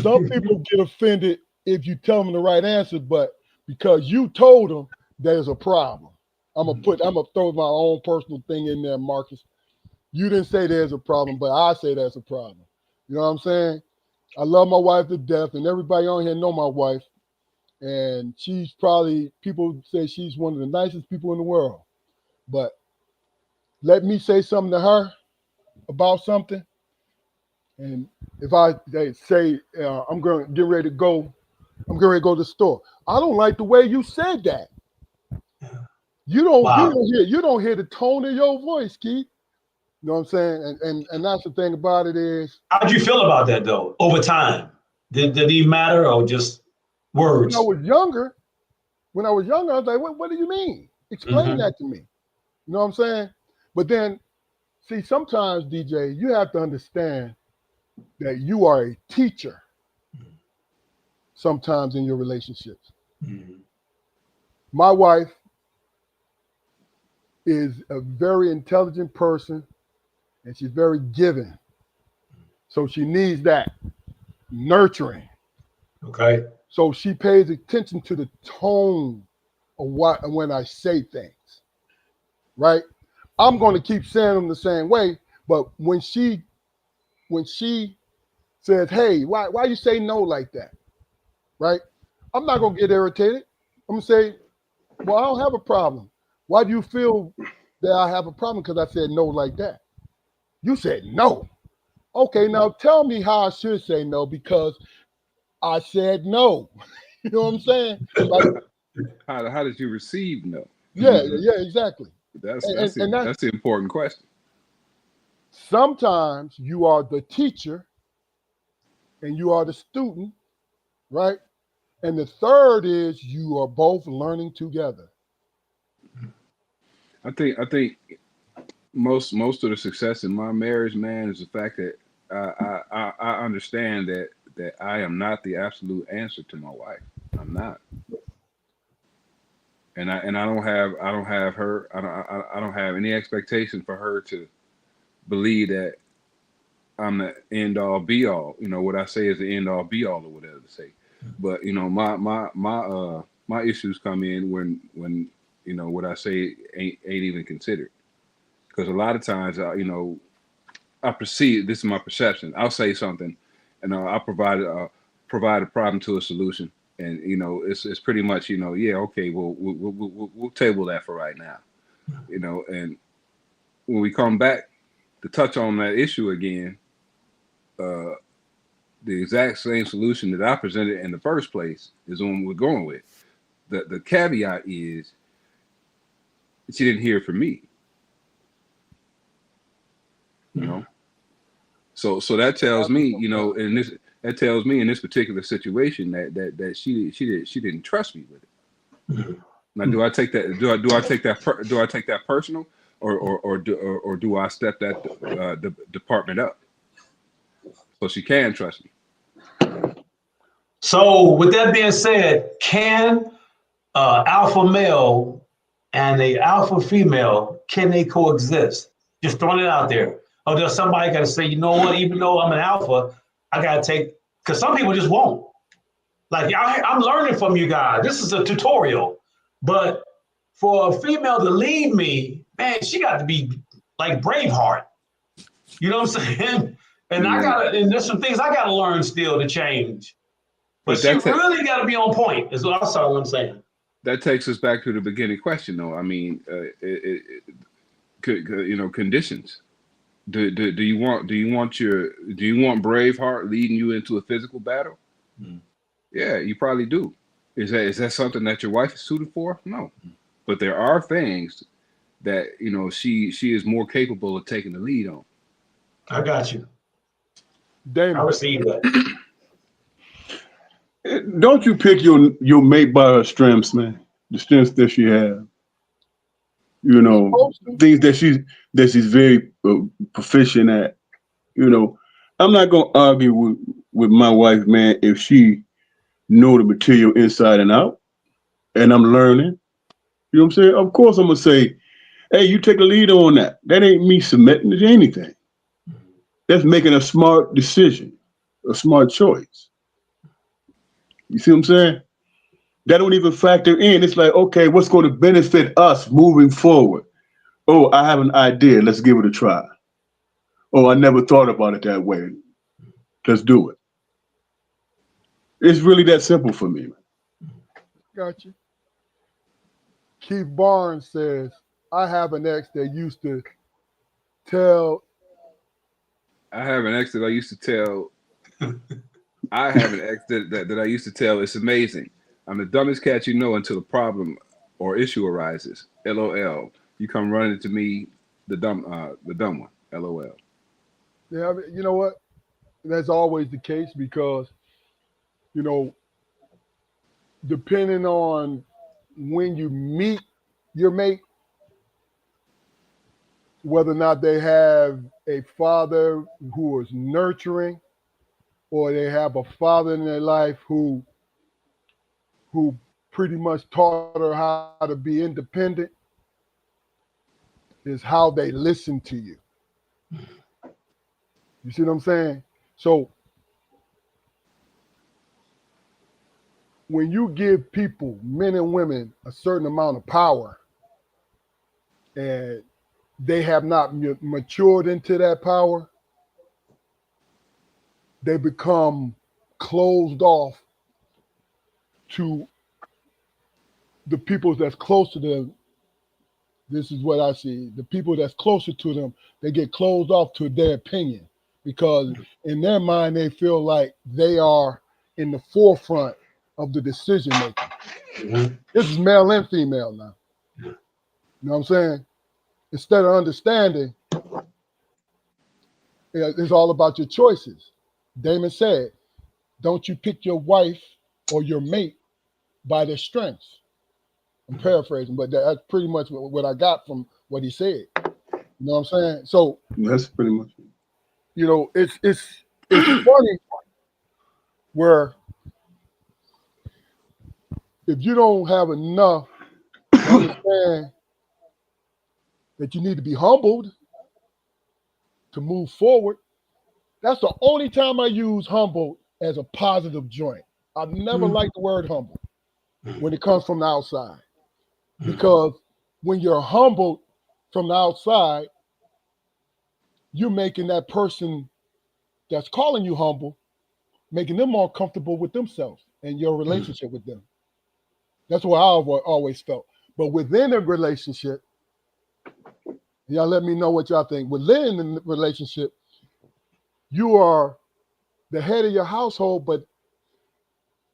Some people get offended if you tell them the right answer, but because you told them, there's a problem. I'm gonna throw my own personal thing in there, Marcus. You didn't say there's a problem, but I say there's a problem. You know what I'm saying? I love my wife to death, and everybody on here know my wife. And she's probably, people say she's one of the nicest people in the world. But let me say something to her about something, and if I say I'm going to get ready to go, I'm getting ready to go to the store. I don't like the way you said that. You don't hear the tone of your voice, Keith. You know what I'm saying? And that's the thing about it is. How did you feel about that though? Over time, did it even matter or just words? When I was younger, I was like, what do you mean? Explain that to me. You know what I'm saying? But then, see, sometimes, DJ, you have to understand that you are a teacher sometimes in your relationships. My wife is a very intelligent person, and she's very giving. So she needs that nurturing. Okay. So she pays attention to the tone of when I say things, right? I'm going to keep saying them the same way, but when she says, "Hey, why you say no like that?" Right? I'm not going to get irritated. I'm going to say, "Well, I don't have a problem. Why do you feel that I have a problem because I said no like that?" You said no. Okay, now tell me how I should say no because I said no. You know what I'm saying? Like, how did you receive no? Yeah, exactly. That's the important question. Sometimes you are the teacher and you are the student, right? And the third is you are both learning together. I think most of the success in my marriage, man, is the fact that I understand that I am not the absolute answer to my wife. I'm not, and I don't have her. I don't have any expectation for her to believe that I'm the end all be all. You know what I say is the end all be all or whatever to say. But you know my issues come in when you know what I say ain't even considered. Because a lot of times I perceive, this is my perception. I'll say something, and I provide a problem to a solution, and it's pretty much yeah, okay, well we'll table that for right now, and when we come back to touch on that issue again, the exact same solution that I presented in the first place is the one we're going with. The caveat is she didn't hear from me, So that tells me, in this particular situation that she didn't trust me with it. Now, do I take that personal, or do I step that the department up so she can trust me? So with that being said, can alpha male and a alpha female, can they coexist? Just throwing it out there. Or does somebody got to say, you know what, even though I'm an alpha, I got to take, because some people just won't. Like, I'm learning from you guys. This is a tutorial. But for a female to lead me, man, she got to be like Braveheart. You know what I'm saying? And and there's some things I got to learn still to change. But she really got to be on point, is what I'm saying. That takes us back to the beginning question, though. I mean, conditions. Do you want Braveheart leading you into a physical battle? Yeah, you probably do. Is that something that your wife is suited for? No, but there are things that she is more capable of taking the lead on. I got you. Damon, I receive that. Don't you pick your mate by her strengths, man? The strengths that she has. Things that she's very proficient at. I'm not gonna argue with my wife, man, if she know the material inside and out, and I'm learning. You know what I'm saying? Of course, I'm gonna say, "Hey, you take the lead on that." That ain't me submitting to anything. That's making a smart decision, a smart choice. You see what I'm saying? That don't even factor in. It's like, okay, what's going to benefit us moving forward? Oh, I have an idea. Let's give it a try. Oh, I never thought about it that way. Let's do it. It's really that simple for me. got you. Keith Barnes says, I have an ex that used to tell. I have an ex that I used to tell. I have an ex that I used to tell. It's amazing. I'm the dumbest cat you know until a problem or issue arises. LOL. You come running to me, the dumb one. LOL. Yeah, I mean, you know what? That's always the case because, depending on when you meet your mate, whether or not they have a father who is nurturing, or they have a father in their life who pretty much taught her how to be independent, is how they listen to you. You see what I'm saying? So when you give people, men and women, a certain amount of power, and they have not matured into that power, they become closed off to the people that's close to them. This is what I see. The people that's closer to them, they get closed off to their opinion because in their mind, they feel like they are in the forefront of the decision making. Mm-hmm. This is male and female now. You know what I'm saying? Instead of understanding, it's all about your choices. Damon said, don't you pick your wife or your mate by their strengths. I'm paraphrasing, but that's pretty much what I got from what he said. You know what I'm saying? So that's pretty much it. You know, it's funny where if you don't have enough to understand that you need to be humbled to move forward, that's the only time I use humble as a positive joint. I've never liked the word humble when it comes from the outside, because when you're humbled from the outside, you're making that person that's calling you humble, making them more comfortable with themselves and your relationship with them. That's what I've always felt. But within a relationship, y'all let me know what y'all think. Within the relationship, you are the head of your household, but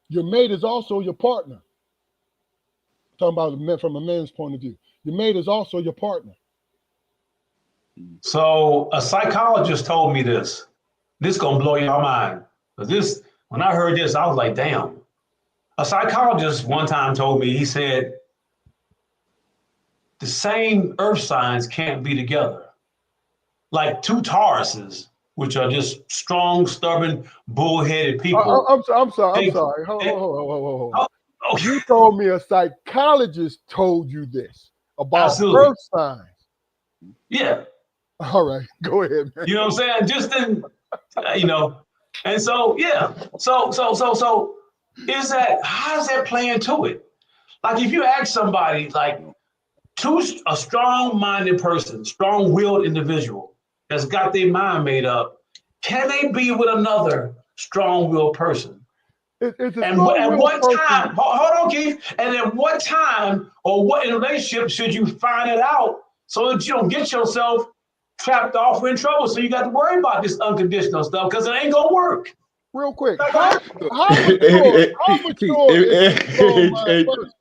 your mate is also your partner. I'm talking about from a man's point of view. Your mate is also your partner. So a psychologist told me this. This is gonna blow your mind. This, when I heard this, I was like, damn. A psychologist one time told me, he said, the same earth signs can't be together. Like two Tauruses, which are just strong, stubborn, bullheaded people. I'm sorry. Hold on. Okay. You told me a psychologist told you this about earth signs. Yeah. All right, go ahead, man. You know what I'm saying? Just then, you know, and so yeah. So is that, how does that play into it? Like if you ask somebody, like a strong-minded person, strong-willed individual that's got their mind made up, can they be with another strong-willed person? It's a and at what time? Hold on, Keith. And at what time or what in a relationship should you find it out so that you don't get yourself trapped off or in trouble? So you got to worry about this unconditional stuff because it ain't gonna work. Real quick, how mature is a strong-minded person?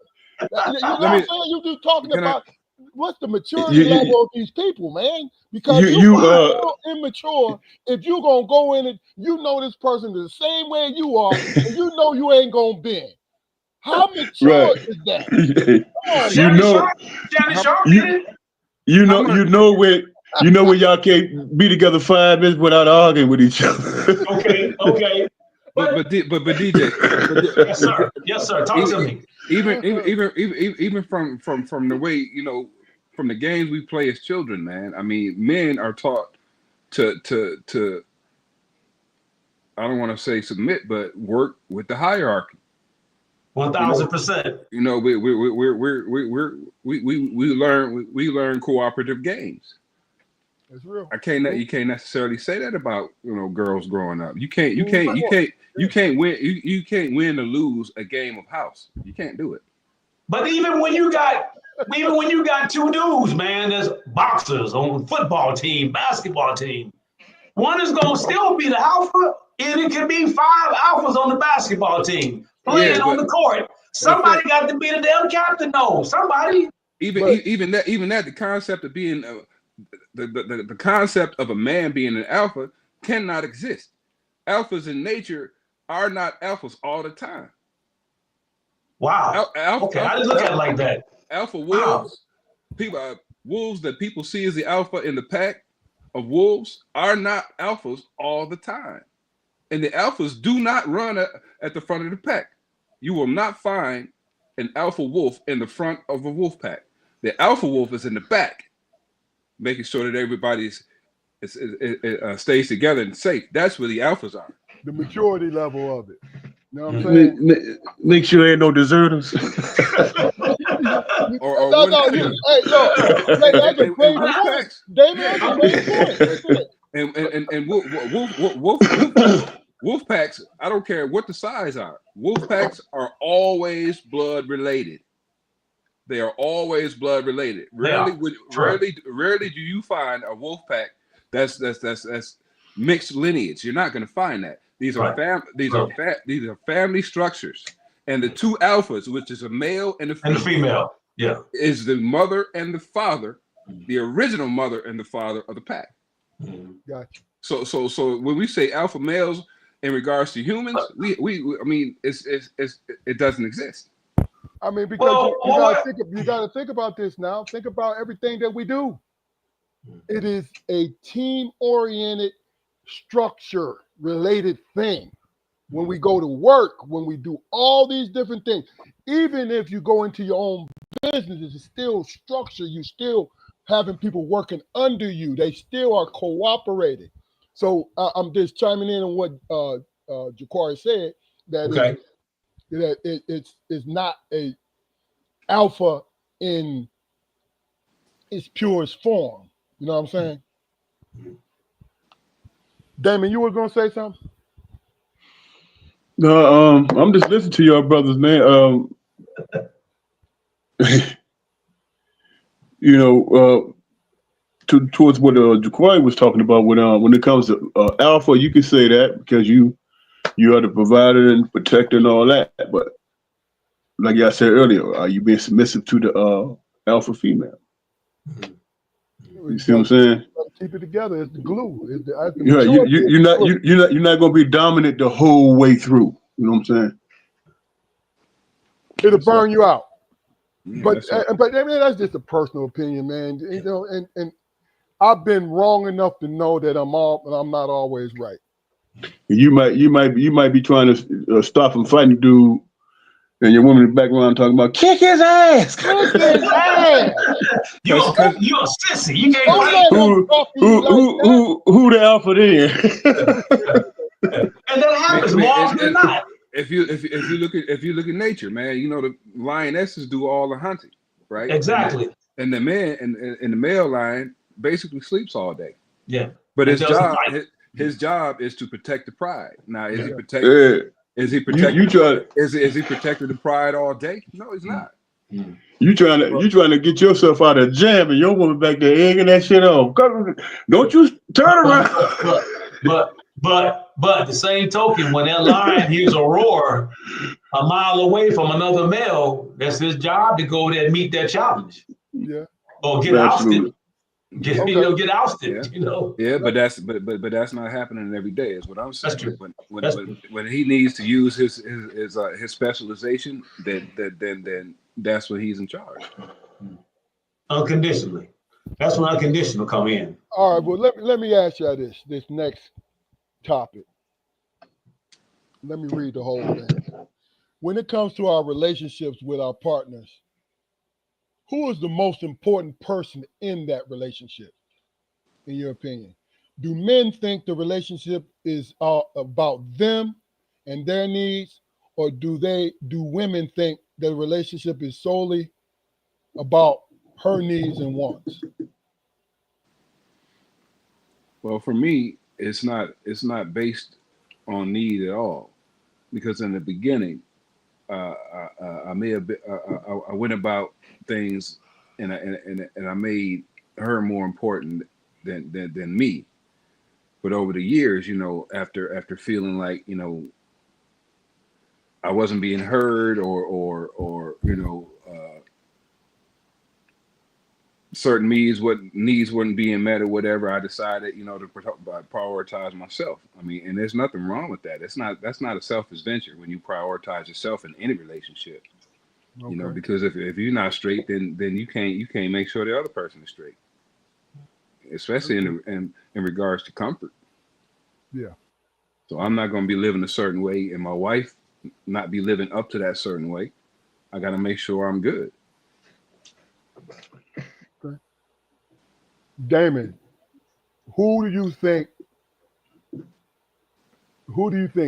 You know what I'm saying? You just talking about what's the maturity level of these people, man? Because you are immature if you're gonna go in and you know this person the same way you are, and you know you ain't gonna bend. How mature is that? You know when y'all can't be together 5 minutes without arguing with each other. Okay. But DJ, yes, sir. Talk to me. Even from the way, you know, from the games we play as children, man. I mean, men are taught to I don't want to say submit, but work with the hierarchy. 1000%. You know, we learn cooperative games. It's real. You can't necessarily say that about, you know, girls growing up. You can't win or lose a game of house. You can't do it. But even when you got two dudes, man, there's boxers on the football team, basketball team. One is gonna still be the alpha, and it can be 5 alphas on the basketball team playing on the court. Somebody got to be the damn captain, though. Somebody. Even that, the concept of being the concept of a man being an alpha cannot exist. Alphas in nature are not alphas all the time. Wow. Okay, I didn't look at it like that. Alpha wolves, wolves that people see as the alpha in the pack of wolves are not alphas all the time. And the alphas do not run at the front of the pack. You will not find an alpha wolf in the front of a wolf pack. The alpha wolf is in the back, making sure that everybody stays together and safe. That's where the alphas are. The maturity level of it. You know what I'm saying? Make sure there ain't no deserters. Hey, look, that's a great point. David, that's a great point. Wolf packs, I don't care what the size are. Wolf packs are always blood related. They are always blood related. Rarely do you find a wolf pack that's mixed lineage. You're not going to find that. These are family structures, and the two alphas, which is a male and a female, is the mother and the father, the original mother and the father of the pack. Gotcha. So when we say alpha males, in regards to humans, we I mean, it doesn't exist. I mean, because you gotta think about this now. Think about everything that we do. It is a team-oriented, structure-related thing. When we go to work, when we do all these different things, even if you go into your own business, it's still structure. You still having people working under you. They still are cooperating. So I'm just chiming in on what Jaquari said, that it's not a alpha in its purest form. You know what I'm saying? Damon, you were gonna say something? No, I'm just listening to y'all brothers, man. Towards what Jaquari was talking about when it comes to alpha, you can say that because you are the provider and protector and all that. But like I said earlier, are you being submissive to the alpha female? You see what I'm saying? Keep it together. It's the glue. You're not going to be dominant the whole way through. You know what I'm saying? It'll burn you out. But I mean, that's just a personal opinion, man. You know, and I've been wrong enough to know that I'm not always right. You might be trying to stop him fighting dude, and your woman in the background talking about kick his ass. Kick his ass. You're a sissy. You can't who the alpha then? And that happens more often than not. If you look at nature, man, you know the lionesses do all the hunting, right? Exactly. And the man and the male lion basically sleeps all day. Yeah. But his job is to protect the pride. Now, is he protecting? Is he protecting? Is he protecting the pride all day? No, he's not. You trying to get yourself out of jam, and your woman back there egging that shit off. Don't you turn around. But the same token, when that lion hears a roar a mile away from another male, that's his job to go there and meet that challenge. Yeah. Or get ousted. Get ousted. Yeah. You know. Yeah, but that's not happening every day. Is what I'm saying. That's true. When he needs to use his specialization, then that's when he's in charge. Unconditionally. That's when unconditional come in. All right. Well, let me ask you this next topic. Let me read the whole thing. When it comes to our relationships with our partners, who is the most important person in that relationship, in your opinion? Do men think the relationship is about them and their needs, or do women think the relationship is solely about her needs and wants? Well, for me, it's not based on need at all, because in the beginning, I went about things and I made her more important than me. But over the years, you know, after feeling like, you know, I wasn't being heard or you know, certain needs weren't being met or whatever, I decided, you know, to prioritize myself. I mean, and there's nothing wrong with that. That's not a selfish venture when you prioritize yourself in any relationship. Okay. You know, because if you're not straight, then you can't make sure the other person is straight, especially in regards to comfort. Yeah. So I'm not going to be living a certain way, and my wife not be living up to that certain way. I got to make sure I'm good. Okay. Damon, who do you think,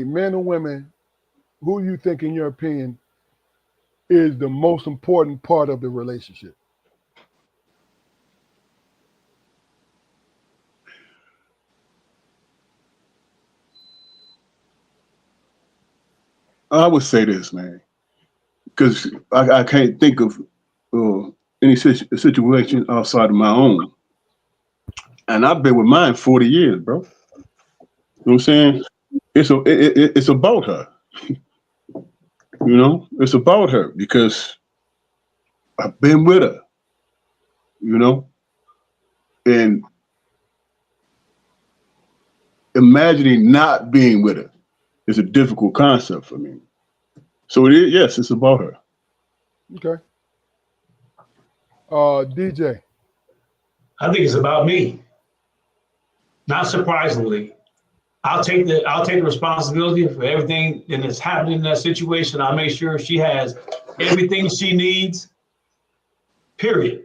men or women, who do you think, in your opinion, is the most important part of the relationship? I would say this, man, because I can't think of any situation outside of my own. And I've been with mine 40 years, bro. You know what I'm saying? It's about her. You know, it's about her because I've been with her, you know, and imagining not being with her is a difficult concept for me. So it is, yes, it's about her. Okay. DJ. I think it's about me. Not surprisingly, I'll take the responsibility for everything that is happening in that situation. I'll make sure she has everything she needs. Period.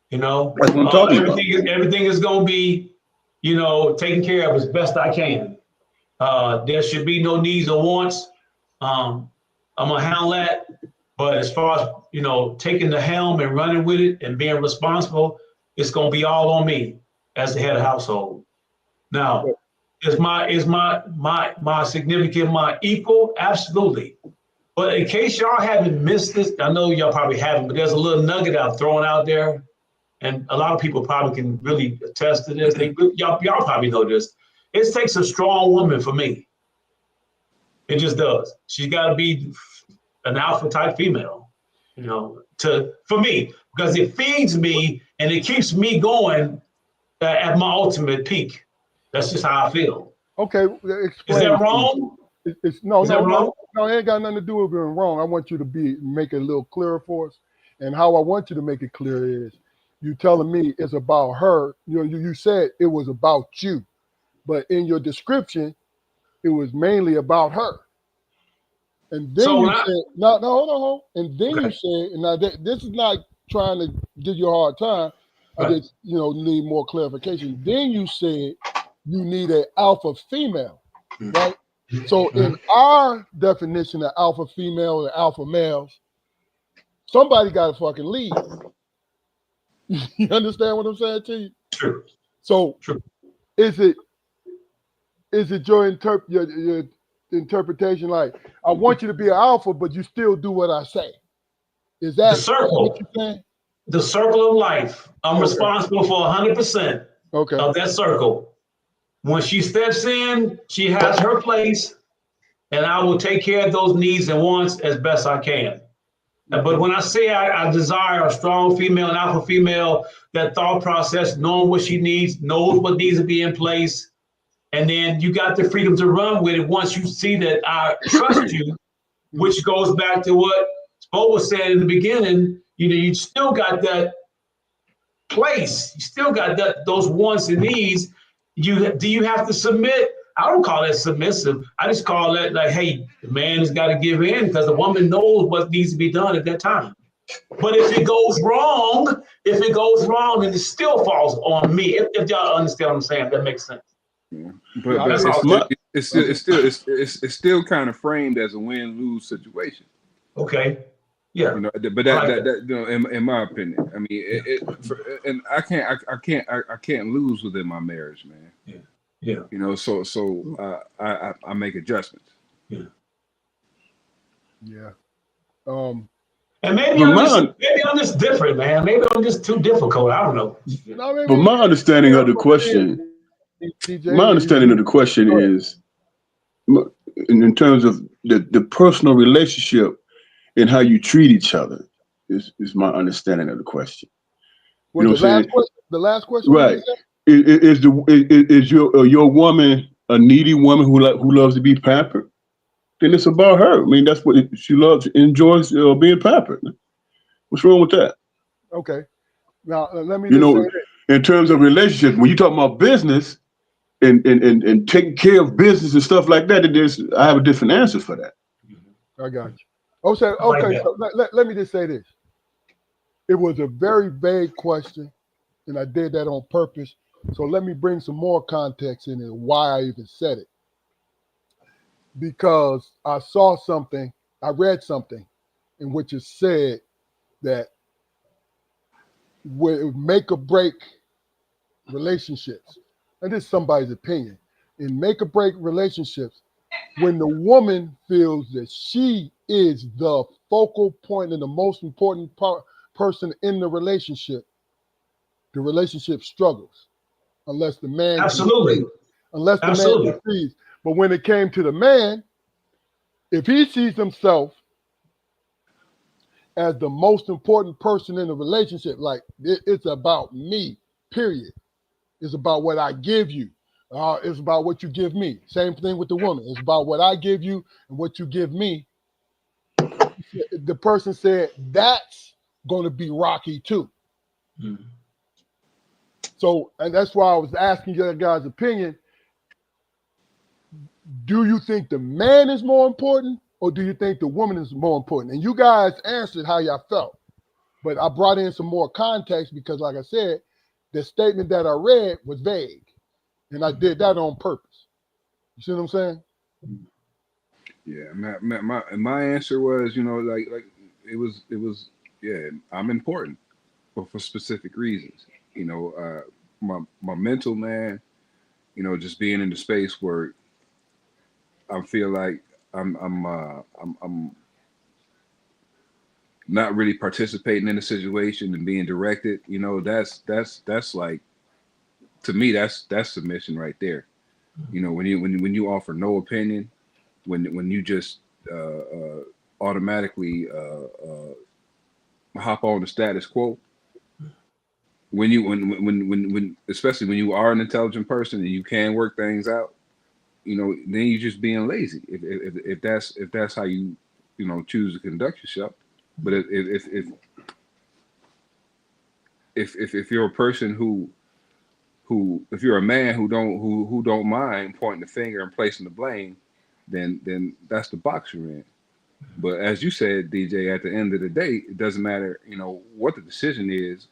You know, That's what I'm talking about. everything is going to be, you know, taken care of as best I can. There should be no needs or wants. I'm gonna handle that. But as far as, you know, taking the helm and running with it and being responsible, it's gonna be all on me as the head of household. Now, is my significant my equal? Absolutely. But in case y'all haven't missed this, I know y'all probably haven't, but there's a little nugget I've thrown out there, and a lot of people probably can really attest to this. Y'all probably know this. It takes a strong woman for me. It just does. She's got to be an alpha type female, you know, for me, because it feeds me and it keeps me going at my ultimate peak. That's just how I feel. Okay, explain. Is that wrong? No, Is that wrong? No, it ain't got nothing to do with being wrong. I want you to make it a little clearer for us. And how I want you to make it clear is you telling me it's about her. You know, you said it was about you, but in your description, it was mainly about her. And then you said, no, hold on. And then you said, now this is not trying to give you a hard time. I just, you know, need more clarification. Then you said you need an alpha female, right? So in our definition of alpha female and alpha males, somebody got to fucking lead. You understand what I'm saying to you? True. So is it your interpretation like, I want you to be an alpha, but you still do what I say? Is that the circle? What you're saying? The circle of life. I'm responsible for 100% of that circle. When she steps in, she has her place, and I will take care of those needs and wants as best I can. But when I say I desire a strong female, an alpha female, that thought process, knowing what she needs, knows what needs to be in place, and then you got the freedom to run with it once you see that I trust you, which goes back to what Spo was saying in the beginning. You know, you still got that place. You still got those wants and needs. Do you have to submit? I don't call that submissive. I just call that like, hey, the man has got to give in because the woman knows what needs to be done at that time. But if it goes wrong, then it still falls on me. If y'all understand what I'm saying, that makes sense. Yeah. But it's still kind of framed as a win-lose situation. Okay. Yeah. You know, but that you know, in my opinion, I mean, and I can't lose within my marriage, man. Yeah. Yeah. You know, so I make adjustments. Yeah. Yeah. And maybe I'm just different, man. Maybe I'm just too difficult. I don't know. But my understanding of the question, is, in terms of the personal relationship and how you treat each other, is my understanding of the question. Well, you know the last question, right? Is your woman a needy woman who loves to be pampered? Then it's about her. I mean, that's what she loves, enjoys being pampered. What's wrong with that? Okay. Now let me. You know, in terms of relationships, when you talk about business and taking care of business and stuff like that, I have a different answer for that. I got you. Okay. So let me just say this. It was a very vague question, and I did that on purpose. So let me bring some more context in it, why I even said it. Because I read something in which it said that make or break relationships, and this is somebody's opinion, in make or break relationships, when the woman feels that she is the focal point and the most important person in the relationship struggles, unless the man sees. But when it came to the man, if he sees himself as the most important person in the relationship, like it's about me, period. It's about what I give you. It's about what you give me. Same thing with the woman. It's about what I give you and what you give me. The person said that's going to be rocky too. Mm-hmm. So, and that's why I was asking your guys' opinion. Do you think the man is more important, or do you think the woman is more important? And you guys answered how y'all felt. But I brought in some more context because, like I said, the statement that I read was vague. And I did that on purpose. You see what I'm saying? Yeah, my answer was, like it was, yeah, I'm important, but for specific reasons. My mental man, just being in the space where I feel like I'm not really participating in the situation and being directed. That's like, to me, that's submission right there. When you offer no opinion, when you just automatically hop on the status quo, when especially when you are an intelligent person and you can work things out, then you're just being lazy. If that's how you choose to conduct yourself. But if you're a person who if you're a man who don't mind pointing the finger and placing the blame, then that's the box you're in. But as you said, DJ, at the end of the day, it doesn't matter, what the decision is.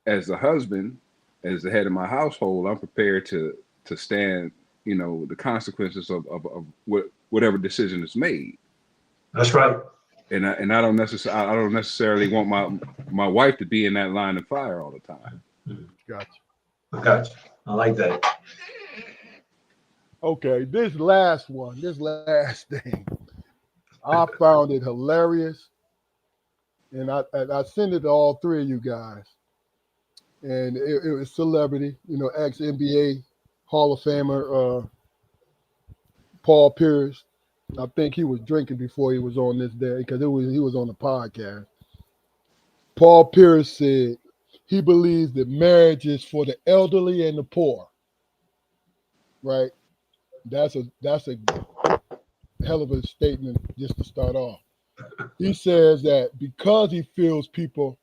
As a husband, as the head of my household, I'm prepared to stand, the consequences of whatever decision is made. That's right. And I don't necessarily want my wife to be in that line of fire all the time. Gotcha. I like that. Okay, this last thing, I found it hilarious, and I sent it to all three of you guys. And it was celebrity, ex-NBA Hall of Famer Paul Pierce. I think he was drinking before he was on this day because he was on the podcast. Paul Pierce said he believes that marriage is for the elderly and the poor. Right? That's a hell of a statement just to start off. He says that because he feels people,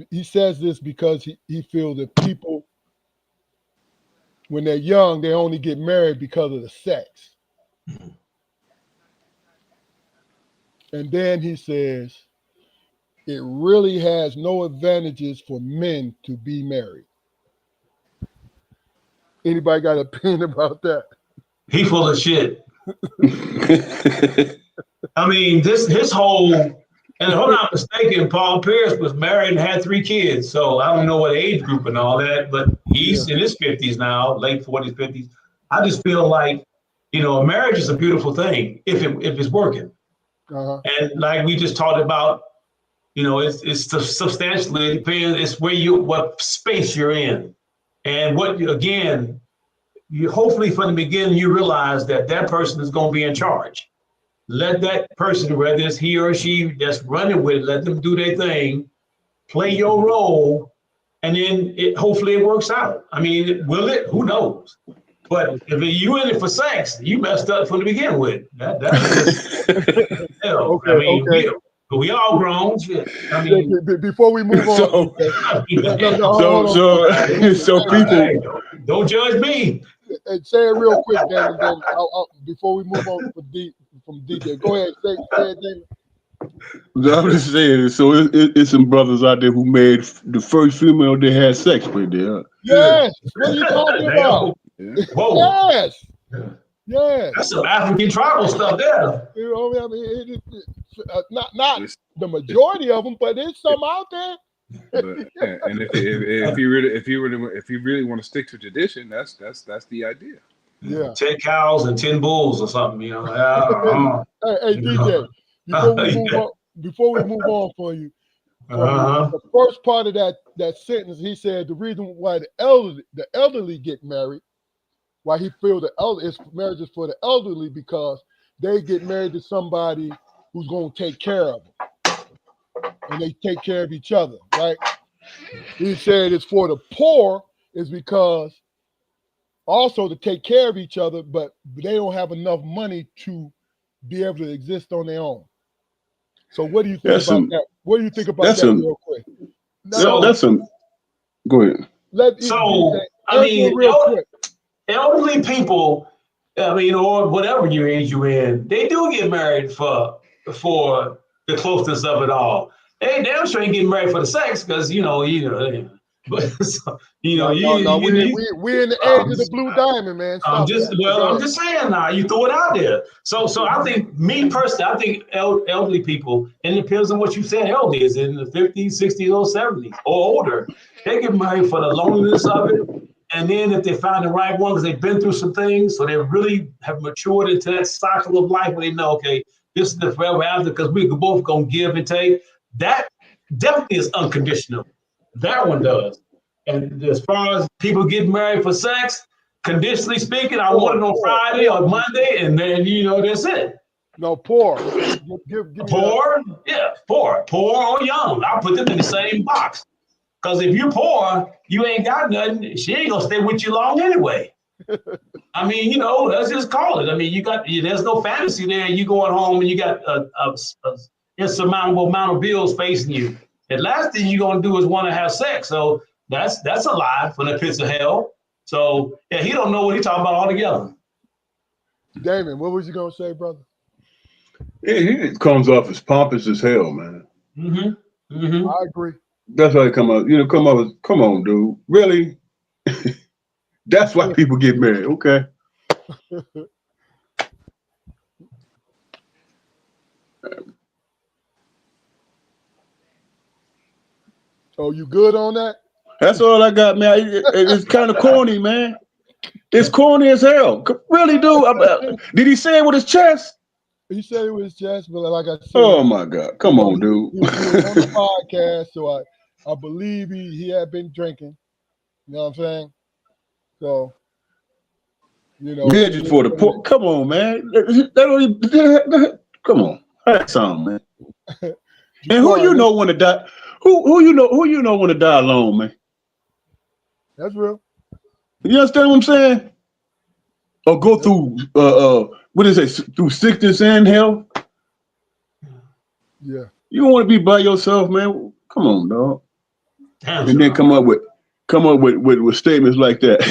he says this because he feels that people, when they're young, they only get married because of the sex. And then he says, it really has no advantages for men to be married. Anybody got an opinion about that? He full of shit. I mean, his whole, and if I'm not mistaken, Paul Pierce was married and had 3 kids. So I don't know what age group and all that, but he's in his 50s now, late 40s, 50s. I just feel like, marriage is a beautiful thing if it's working. Uh-huh. And like we just talked about, it's substantially, it depends, it's what space you're in. And you hopefully from the beginning, you realize that person is going to be in charge. Let that person, whether it's he or she that's running with it, let them do their thing, play your role, and then hopefully it works out. I mean, will it? Who knows? But if you in it for sex, you messed up from the beginning with. That's just hell. Okay, I mean, we all grown. Shit. I mean, before we move on. So people, don't judge me. And say it real quick, Dan, and then before we move on from DJ. Go ahead, say it, Damon. I'm just saying, so it's some brothers out there who made the first female they had sex with there. Yes, what are you talking about? Whoa. Yes. Yes. That's some African tribal stuff there. I mean, not the majority of them, but there's some out there. And if you really want to stick to tradition, that's the idea. Yeah. 10 cows and 10 bulls or something, Hey, DJ, before we move on for you, the first part of that sentence, he said the reason why the elderly get married, why he feels marriage is for the elderly, because they get married to somebody who's going to take care of them, and they take care of each other, right? He said it's for the poor is because also to take care of each other, but they don't have enough money to be able to exist on their own. So what do you think about that? What do you think about that real quick? Go ahead. I mean, elderly people, I mean, or whatever your age you're in, they do get married for the closeness of it all. They damn sure ain't getting married for the sex, because but we're in the age of the blue diamond, man. I'm just saying now, you throw it out there. So I think, me personally, I think elderly people, and it depends on what you say elderly is, in the 50s, 60s, or 70s, or older, they get married for the loneliness of it. And then if they find the right one, because they've been through some things, so they really have matured into that cycle of life where they know, okay, this is the forever after, because we both gonna give and take. That definitely is unconditional. That one does. And as far as people getting married for sex, conditionally speaking, I want it on Friday or Monday, and then that's it. No, poor. Poor, yeah, poor or young. I put them in the same box. Because if you're poor, you ain't got nothing. She ain't gonna stay with you long anyway. I mean, let's just call it. I mean, there's no fantasy there. You going home and you got a insurmountable amount of bills facing you. And last thing you're gonna do is want to have sex. So that's a lie from the pits of hell. So yeah, he don't know what he's talking about altogether. Damon, what was you gonna say, brother? He comes off as pompous as hell, man. Mm-hmm. Mm-hmm. I agree. That's why he come out. Come on, dude. Really? That's why people get married. Okay. Oh, you good on that? That's all I got, man. It's kind of corny, man. It's corny as hell. Really, dude. Did he say it with his chest? He said it with his chest, but like I said, oh my God, come on, dude. He was on the podcast, so I believe he had been drinking. You know what I'm saying? So, just for the poor. Come on, man. Come on, that's on, man. And who you know want to die? Who you know want to die alone, man? That's real. You understand what I'm saying? Or go through what is it? Through sickness and health. Yeah. You don't want to be by yourself, man. Come on, dog. And then come up with statements like that.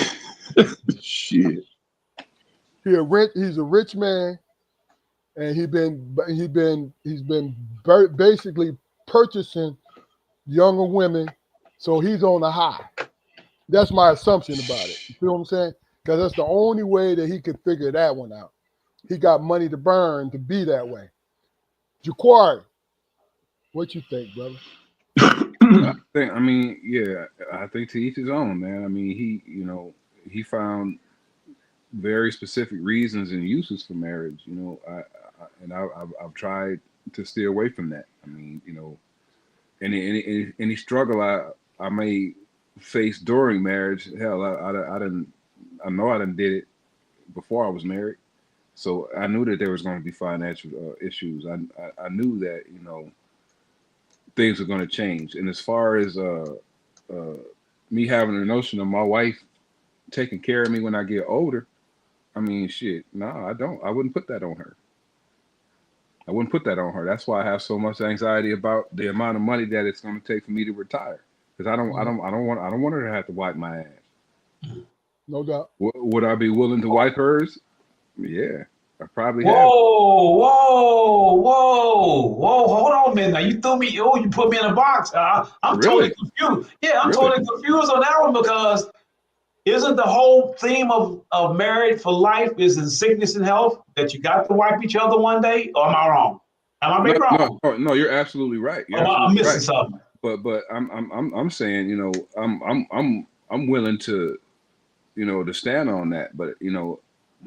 Shit. He's a rich man, and he's been basically purchasing younger women, so he's on a high. That's my assumption about it. You feel what I'm saying? Because that's the only way that he could figure that one out. He got money to burn to be that way. Jaquari, what you think, brother? I think to each his own, man. I mean, he found very specific reasons and uses for marriage. I've tried to steer away from that. I mean, any struggle I may face during marriage, hell, I know I done did it before I was married, so I knew that there was going to be financial issues. I knew that things are going to change. And as far as me having a notion of my wife taking care of me when I get older, I mean, shit, no, I don't. I wouldn't put that on her. That's why I have so much anxiety about the amount of money that it's going to take for me to retire. Because I don't want her to have to wipe my ass. No doubt. Would I be willing to wipe hers? Yeah, I probably have. Whoa! Hold on a minute. Now you threw me. Oh, you put me in a box. I'm totally confused. Yeah, I'm totally confused on that one, because isn't the whole theme of married for life is in sickness and health, that you got to wipe each other one day? Or am I wrong? Am I wrong? No, you're absolutely right. I'm missing something. But I'm saying, I'm willing to, to stand on that. But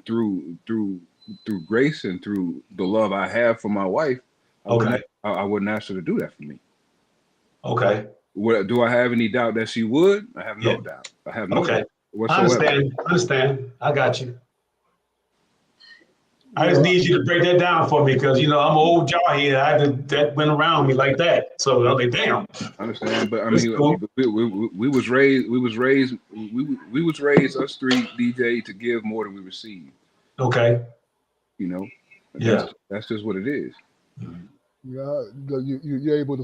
through grace and through the love I have for my wife, I wouldn't ask her to do that for me. Okay. Do I have any doubt that she would? I have no doubt. I have no doubt whatsoever. I understand. I got you. I just need you to break that down for me because I'm an old jawhead. That went around me like that. So I was like, damn. I understand, but I That's mean, cool. we was raised us three DJ to give more than we received. Okay. That's just what it is. Yeah, you're able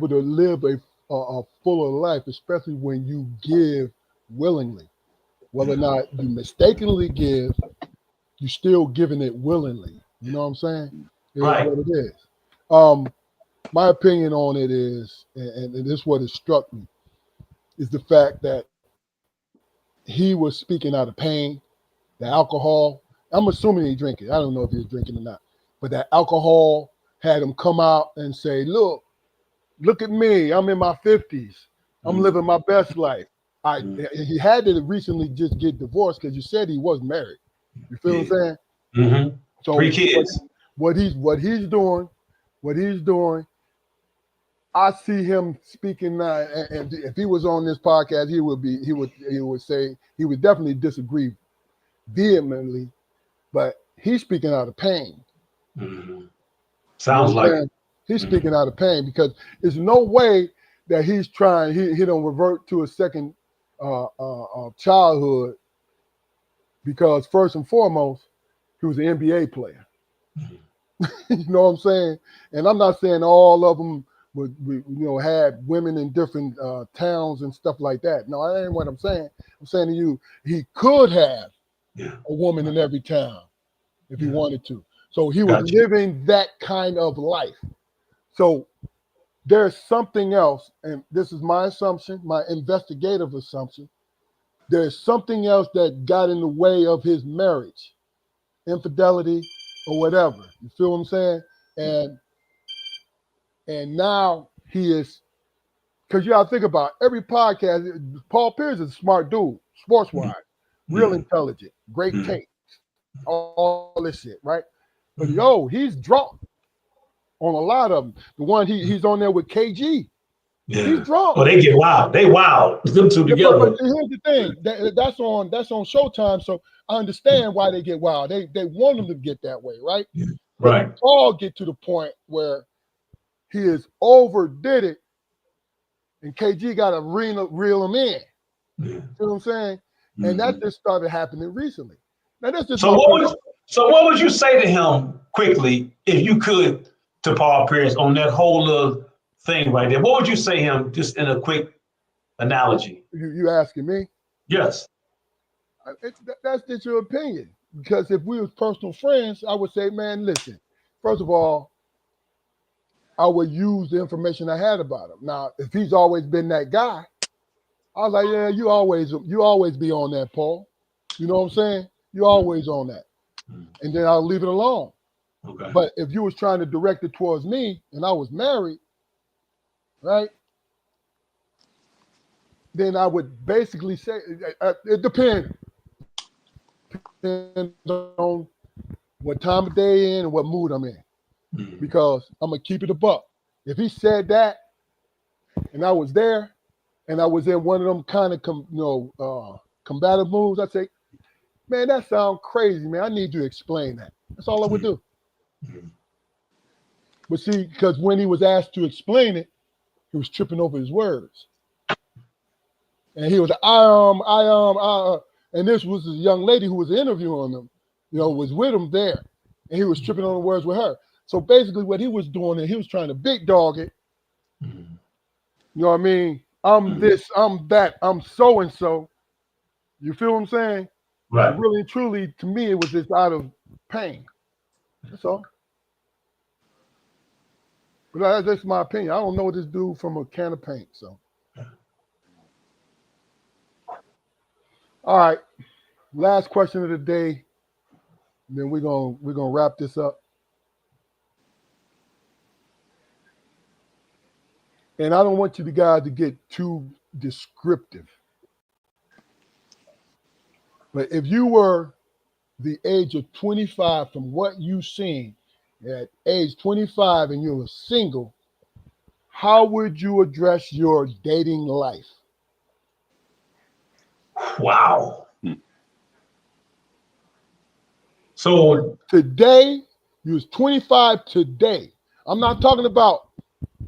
to live a fuller life, especially when you give willingly. Whether or not you mistakenly give, you're still giving it willingly. You know what I'm saying? It is what it is. My opinion on it is, and this is what has struck me, is the fact that he was speaking out of pain, the alcohol. I'm assuming he drinking. I don't know if he's drinking or not, but that alcohol had him come out and say, look at me. I'm in my 50s. I'm living my best life. He had to recently just get divorced because you said he wasn't married. You feel what I'm saying? Mm-hmm. So 3 kids. What he's doing, I see him speaking now. And if he was on this podcast, he would definitely disagree vehemently, but he's speaking out of pain. Mm-hmm. Sounds like he's speaking out of pain because there's no way that he's trying. He don't revert to a second childhood because first and foremost, he was an NBA player. You know what I'm saying? And I'm not saying all of them would had women in different towns and stuff like that. No, that ain't what I'm saying. I'm saying to you, he could have a woman in every town if he wanted to. So he was living that kind of life. So there's something else, and this is my assumption, my investigative assumption. There's something else that got in the way of his marriage, infidelity or whatever. You feel what I'm saying? And now he is, because you gotta think about every podcast. Paul Pierce is a smart dude, sports wise, real intelligent, great taste, all this shit, right? But he's drunk on a lot of them. The one he's on there with KG. Yeah. He's drunk. Oh, they get wild. They wild. Them two together. But here's the thing. That's on Showtime. So I understand why they get wild. They want them to get that way, right? Yeah. But Right. Paul get to the point where he is overdid it, and KG got to reel him in. Yeah. You know what I'm saying? And that just started happening recently. Now that's just so what would you say to him quickly, if you could, to Paul Pierce on that whole thing right there? What would you say to him just in a quick analogy? You asking me? Yes. That's just your opinion. Because if we was personal friends, I would say, man, listen, first of all, I would use the information I had about him. Now, if he's always been that guy, I was like, yeah, you always be on that, Paul. You know what I'm saying? You always on that. And then I'll leave it alone. Okay. But if you was trying to direct it towards me and I was married, right? Then I would basically say, it depends on what time of day in and what mood I'm in. Because I'm going to keep it a buck. If he said that and I was there and I was in one of them kind of combative moves, I'd say, man, that sounds crazy, man. I need you to explain that. That's all I would do. But see, because when he was asked to explain it, he was tripping over his words. And he was and this was a young lady who was interviewing him, was with him there. And he was tripping on the words with her. So basically what he was doing, he was trying to big dog it. You know what I mean? I'm this, I'm that, I'm so-and-so. You feel what I'm saying? Right. And really, truly, to me, it was just out of pain. That's all. But that's my opinion. I don't know this dude from a can of paint. So, all right. Last question of the day. Then we're gonna wrap this up. And I don't want you guys to get too descriptive. But if you were the age of 25, from what you've seen, at age 25 and you were single, how would you address your dating life? Wow. So today, you was 25 today. I'm not talking about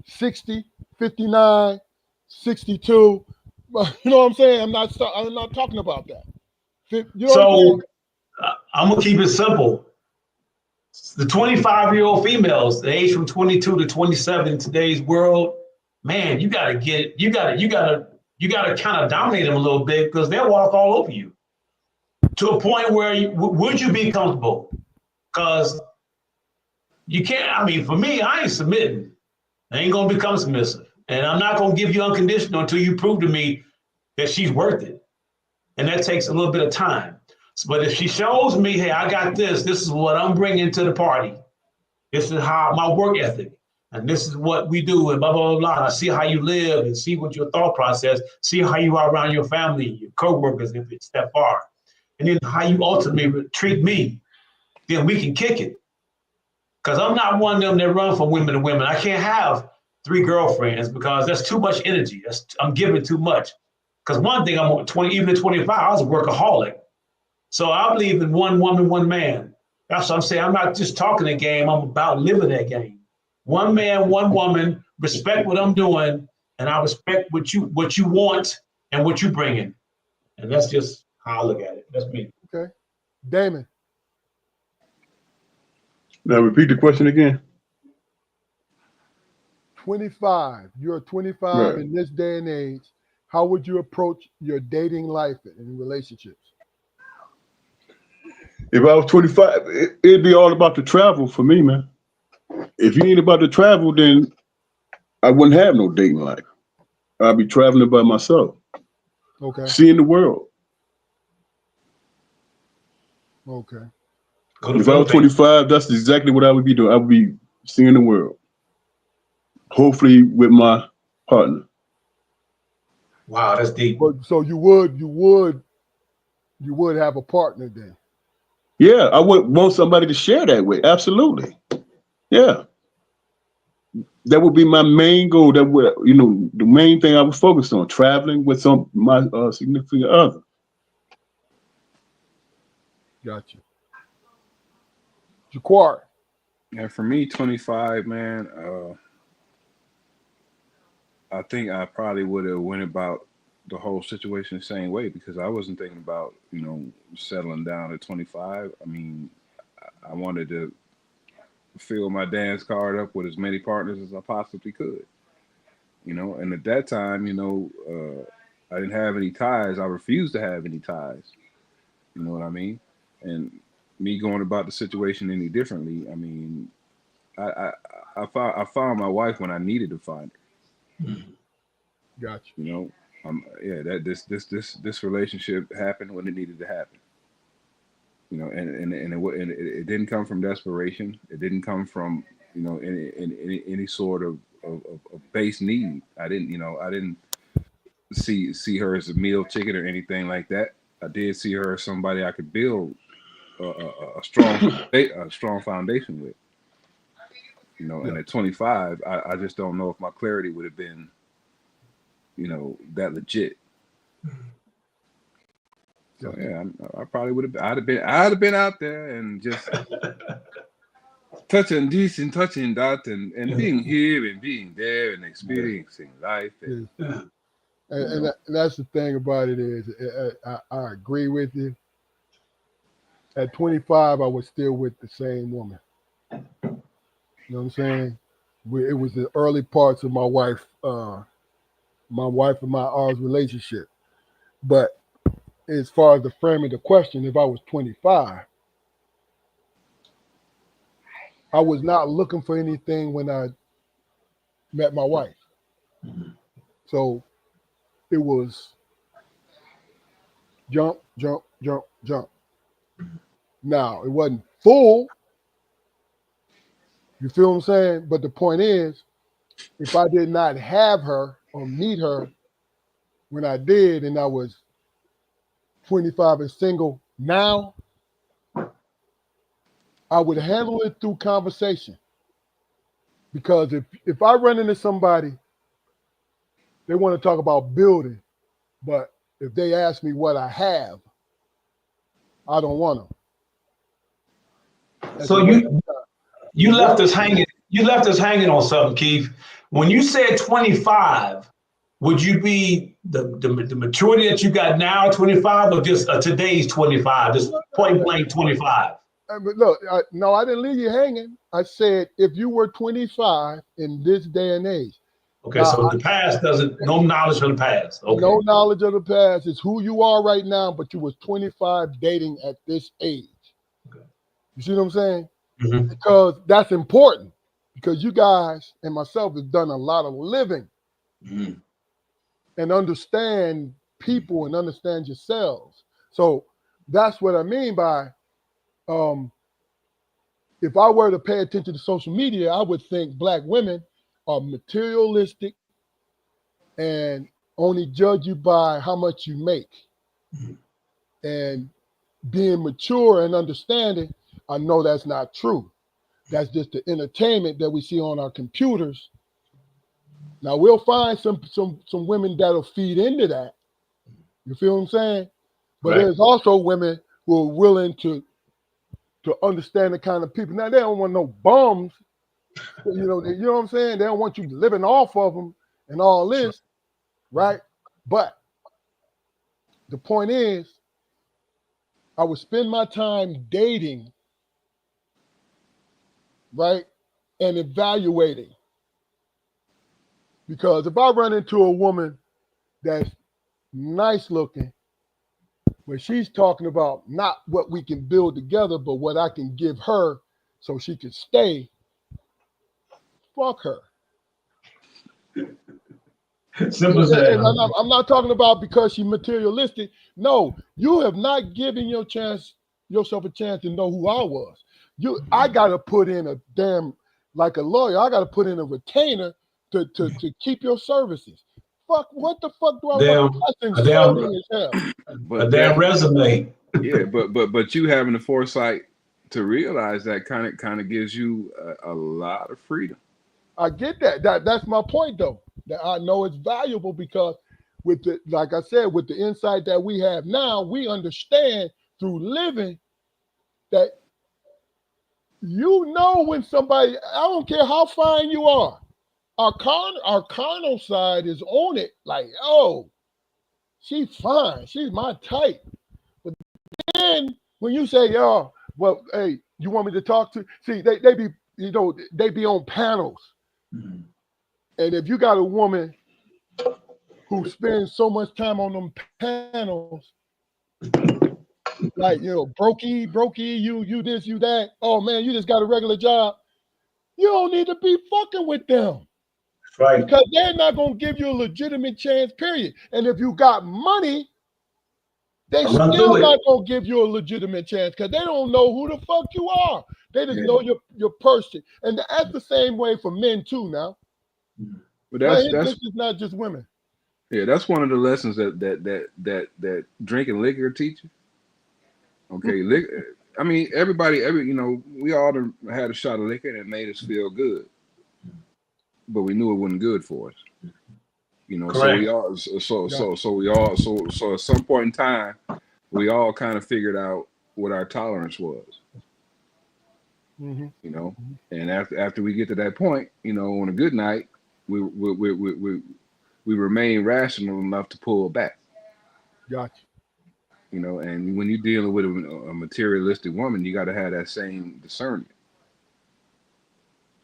60, 59, 62. You know what I'm saying? I'm not talking about that. You know what I'm saying? I'm gonna keep it simple. The 25-year-old females, the age from 22 to 27 in today's world, man, you gotta kind of dominate them a little bit because they'll walk all over you to a point where would you be comfortable? Because you can't. I mean, for me, I ain't submitting. I ain't gonna become submissive, and I'm not gonna give you unconditional until you prove to me that she's worth it, and that takes a little bit of time. But if she shows me, hey, I got this. This is what I'm bringing to the party. This is how my work ethic, and this is what we do, and blah, blah, blah, blah. And I see how you live and see what your thought process, see how you are around your family, your coworkers, if it's that far, and then how you ultimately treat me, then we can kick it. Because I'm not one of them that run from women to women. I can't have 3 girlfriends because that's too much energy. I'm giving too much. Because one thing, I'm 20, even at 25, I was a workaholic. So I believe in one woman, one man. That's what I'm saying. I'm not just talking a game. I'm about living that game. One man, one woman. Respect what I'm doing, and I respect what you want and what you bring in. And that's just how I look at it. That's me. Okay, Damon. Now repeat the question again. 25. You're 25 in this day and age. How would you approach your dating life and relationships? If I was 25, it'd be all about the travel for me, man. If you ain't about the travel, then I wouldn't have no dating life. I'd be traveling by myself. Okay. Seeing the world. Okay. If I was 25, that's exactly what I would be doing. I would be seeing the world. Hopefully with my partner. Wow, that's deep. So you would have a partner then? Yeah, I would want somebody to share that with. Absolutely. Yeah. That would be my main goal. That would, the main thing I would focus on, traveling with my significant other. Gotcha. Jaquar. Yeah, for me, 25, man, I think I probably would have went about the whole situation the same way because I wasn't thinking about, settling down at 25. I mean, I wanted to fill my dance card up with as many partners as I possibly could, and at that time, I didn't have any ties. I refused to have any ties. You know what I mean? And me going about the situation any differently, I mean, I found my wife when I needed to find her. Gotcha. That this relationship happened when it needed to happen. And it didn't come from desperation. It didn't come from any sort of base need. I didn't see her as a meal ticket or anything like that. I did see her as somebody I could build a strong foundation with. And at 25, I just don't know if my clarity would have been, that legit. So yeah, I probably would have. I'd have been out there and just touching this and touching that, and being here and being there and experiencing life. And that's the thing about it is, I agree with you. At 25, I was still with the same woman. You know what I'm saying? It was the early parts of my wife and ours relationship. But as far as the framing the question, if I was 25, I was not looking for anything when I met my wife. So it was jump, jump, jump, jump. Now, it wasn't full. You feel what I'm saying? But the point is, if I did not have her or meet her when I did and I was 25 and single now, I would handle it through conversation. Because if I run into somebody, they want to talk about building, but if they ask me what I have, I don't want them. So you left us hanging. You left us hanging on something, Keith. When you said 25, would you be the maturity that you got now, 25, or just today's 25, just point blank 25? But look, no, I didn't leave you hanging. I said if you were 25 in this day and age. Okay, so the past no knowledge from the past. Okay. No knowledge of the past. It's who you are right now, but you was 25 dating at this age. Okay. You see what I'm saying? Mm-hmm. Because that's important. Because you guys and myself have done a lot of living and understand people and understand yourselves. So that's what I mean by if I were to pay attention to social media, I would think Black women are materialistic and only judge you by how much you make. And being mature and understanding, I know that's not true. That's just the entertainment that we see on our computers. Now we'll find some women that'll feed into that. You feel what I'm saying? But there's also women who are willing to understand the kind of people. Now they don't want no bums. You know what I'm saying? They don't want you living off of them and all this, right? But the point is, I would spend my time dating, right, and evaluating. Because if I run into a woman that's nice looking, where she's talking about not what we can build together, but what I can give her so she can stay, fuck her. Simple as that. I'm not talking about because she's materialistic. No, you have not given yourself a chance to know who I was. I gotta put in a damn, like a lawyer, I gotta put in a retainer to keep your services. Fuck, what the fuck do I want? A damn resume. Yeah, but you having the foresight to realize that kind of gives you a lot of freedom. I get that. That's my point though. That I know it's valuable because like I said, with the insight that we have now, we understand through living that when somebody, I don't care how fine you are, our carnal side is on it. Like, oh, she's fine, she's my type. But then when you say, oh, well, hey, you want me to talk to? See, they be, they be on panels. Mm-hmm. And if you got a woman who spends so much time on them panels, like, brokey, you this, you that. Oh man, you just got a regular job. You don't need to be fucking with them. Right. Because they're not gonna give you a legitimate chance, period. And if you got money, they still not gonna give you a legitimate chance because they don't know who the fuck you are. They just know your person. And that's the same way for men too now. But this is not just women. Yeah, that's one of the lessons that drinking liquor teach you. Okay, liquor. I mean, we all had a shot of liquor and it made us feel good, but we knew it wasn't good for us. Correct. So at some point in time, we all kind of figured out what our tolerance was. Mm-hmm. And after we get to that point, on a good night, we remain rational enough to pull back. Gotcha. And when you're dealing with a materialistic woman, you got to have that same discernment,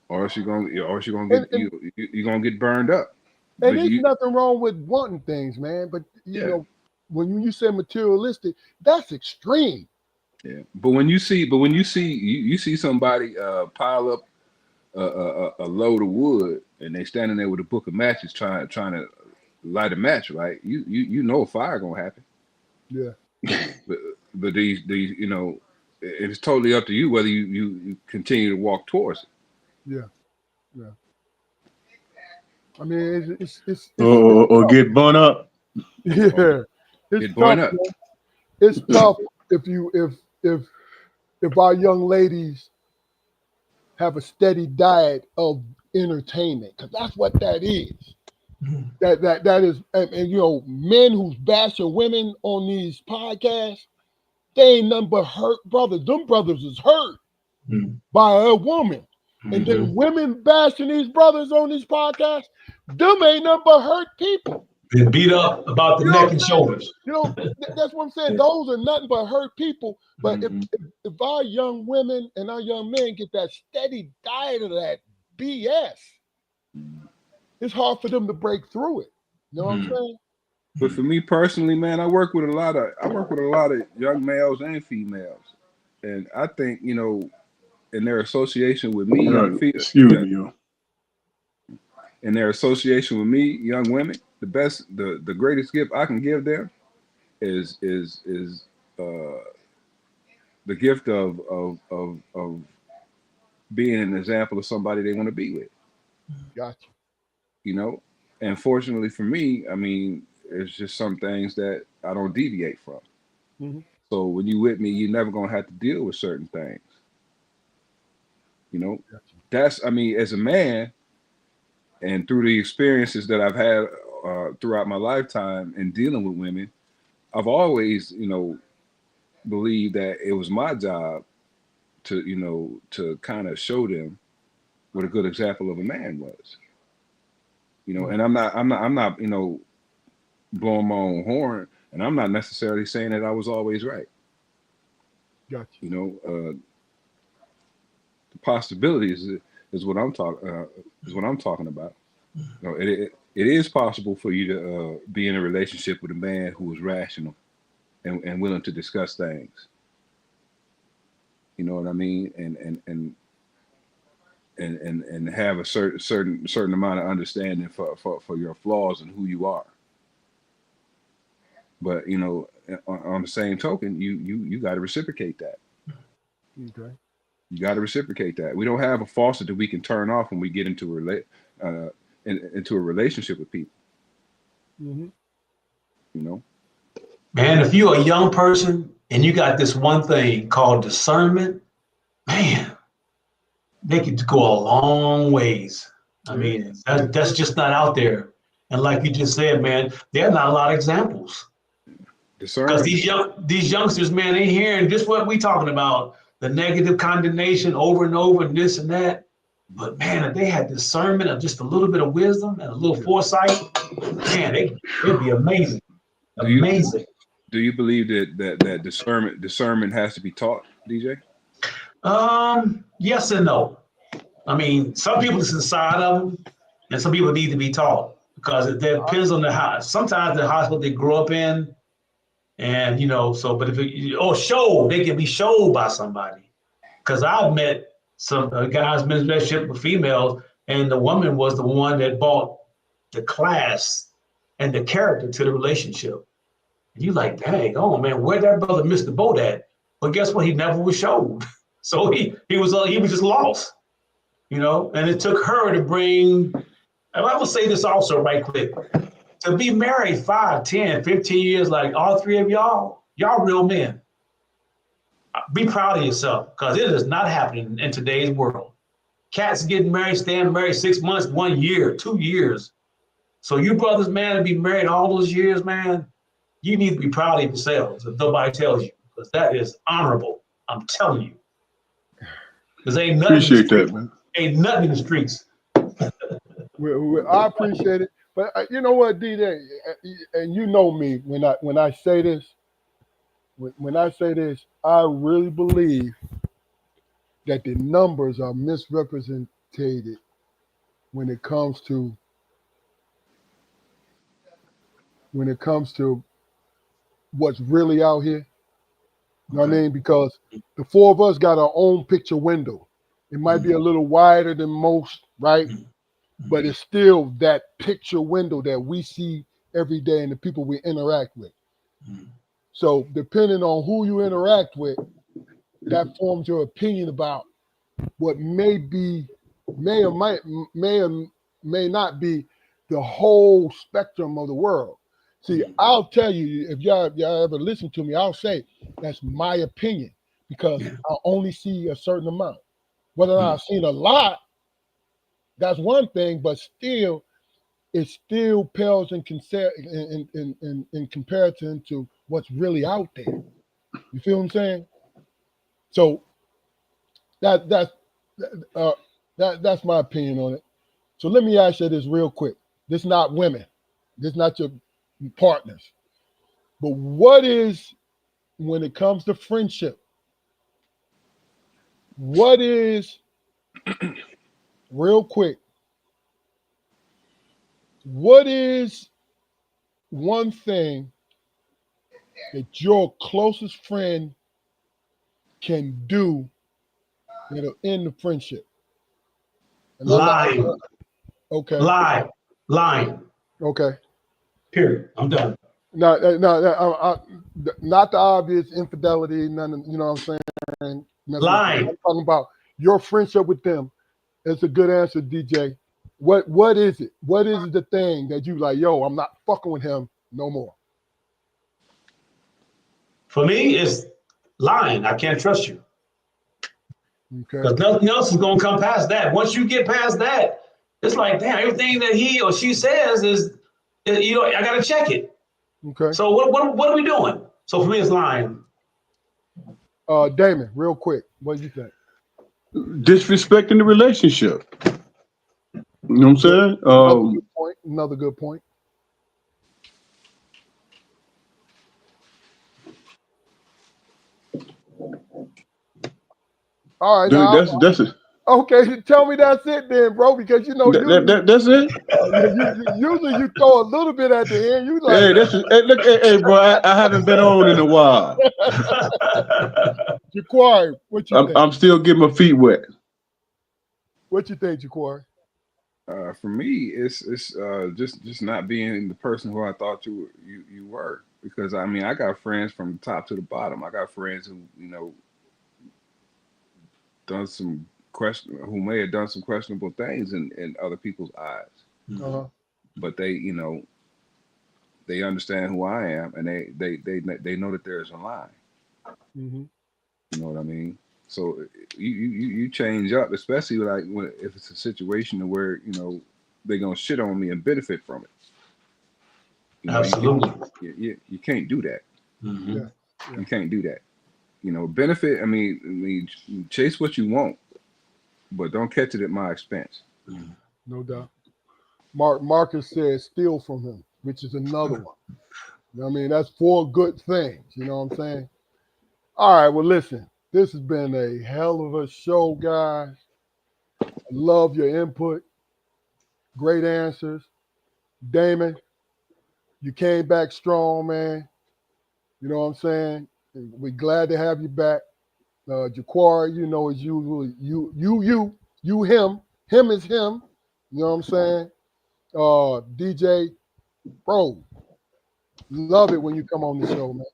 or else you're gonna get burned up. And there's nothing wrong with wanting things, man. But when you say materialistic, that's extreme. Yeah, but when you see somebody pile up a load of wood and they standing there with a book of matches trying to light a match, right? You know a fire gonna happen. Yeah. but these it's totally up to you whether you continue to walk towards it. Yeah. I mean, it's or get burned up. Yeah, it's tough. Up. It's tough if our young ladies have a steady diet of entertainment, because that's what that is. That is, and men who's bashing women on these podcasts, they ain't nothing but hurt brothers. Them brothers is hurt. by a woman. And then women bashing these brothers on these podcasts, them ain't nothing but hurt people. Been beat up about the neck and shoulders. That's what I'm saying. Those are nothing but hurt people. But if our young women and our young men get that steady diet of that BS, it's hard for them to break through it. You know what I'm saying? But for me personally, man, I work with a lot of young males and females, and I think in their association with me, in their association with me, young women, the greatest gift I can give them is the gift of being an example of somebody they want to be with. Gotcha. And fortunately for me, I mean, it's just some things that I don't deviate from. So when you with me, you're never gonna have to deal with certain things. That's, I mean, as a man, and through the experiences that I've had throughout my lifetime in dealing with women, I've always, believed that it was my job to kind of show them what a good example of a man was. And I'm not, blowing my own horn, and I'm not necessarily saying that I was always right. Gotcha. The possibilities is what I'm talking about. It is possible for you to be in a relationship with a man who is rational and willing to discuss things. You know what I mean? And have a certain amount of understanding for your flaws and who you are. But on the same token, you got to reciprocate that. Okay. You got to reciprocate that. We don't have a faucet that we can turn off when we get into a relationship with people. Man, if you're a young person and you got this one thing called discernment, man, they could go a long ways. I mean, that's just not out there. And like you just said, man, there are not a lot of examples. Because these youngsters, man, they hearing just what we talking about, the negative condemnation over and over and this and that. But man, if they had discernment of just a little bit of wisdom and a little foresight, man, it'd be amazing. Amazing. Do you believe that discernment has to be taught, DJ? Yes and no. I mean, some people it's inside of them, and some people need to be taught because it depends on the house. Sometimes the hospital they grow up in, and but if they can be showed by somebody. Because I've met some guys in relationship with females, and the woman was the one that brought the class and the character to the relationship. And you like, dang, oh man, where'd that brother miss the boat at? But guess what? He never was showed. So he was just lost, and it took her to bring, and I will say this also right quick, to be married 5, 10, 15 years, like all three of y'all real men. Be proud of yourself because it is not happening in today's world. Cats getting married, staying married 6 months, 1 year, 2 years. So you brothers, man, to be married all those years, man, you need to be proud of yourselves if nobody tells you, because that is honorable. I'm telling you. Because ain't nothing. Appreciate that, man. Ain't nothing in the streets. I appreciate it, but you know what, DJ, and you know me when I say this. When I say this, I really believe that the numbers are misrepresented when it comes to what's really out here. You know what I mean? Because the four of us got our own picture window. It might be a little wider than most, right? But it's still that picture window that we see every day and the people we interact with. So depending on who you interact with, that forms your opinion about what may or may not be the whole spectrum of the world. See, I'll tell you, if y'all ever listen to me, I'll say that's my opinion because I only see a certain amount. Whether or not I've seen a lot, that's one thing, but still, it still pales in comparison to what's really out there. You feel what I'm saying? So that's my opinion on it. So let me ask you this real quick. This not women. This not your partners. But what is, when it comes to friendship, what is, real quick, what is one thing that your closest friend can do that'll end the friendship? And Lying. Okay. Lying. Okay. Period. I'm done. No, not the obvious infidelity, none, you know what I'm saying? Lying. I'm talking about your friendship with them. It's a good answer, DJ. What is it? What is the thing that you like, yo, I'm not fucking with him no more? For me, it's lying. I can't trust you. Okay. Because nothing else is going to come past that. Once you get past that, it's like, damn, everything that he or she says is I got to check it. Okay. So what are we doing? So for me, it's lying. Damon, real quick, what do you think? Disrespecting the relationship. You know what I'm saying? Another good point. All right, that's it. Okay, tell me that's it then, bro. Because that's it. Usually you throw a little bit at the end. You like, hey, bro. I haven't been on in a while. Jaquari, what you think? I'm still getting my feet wet. What you think, Jaquari? For me, it's just not being the person who I thought you were. Because I mean, I got friends from the top to the bottom. I got friends who who may have done some questionable things in other people's eyes. Uh-huh. But they they understand who I am, and they know that there's a line. Mm-hmm. You know what I mean? So you change up, especially like if it's a situation where they're gonna shit on me and benefit from it. Absolutely. You can't do that. Mm-hmm. Yeah. You can't do that. Benefit. I mean, chase what you want, but don't catch it at my expense. No doubt. Marcus says steal from him, which is another one. I mean, that's 4 good things. You know what I'm saying? All right. Well, listen, this has been a hell of a show, guys. I love your input. Great answers. Damon, you came back strong, man. You know what I'm saying? We're glad to have you back. Jaquari, as usual, you, him is him. You know what I'm saying? DJ, bro, love it when you come on the show, man.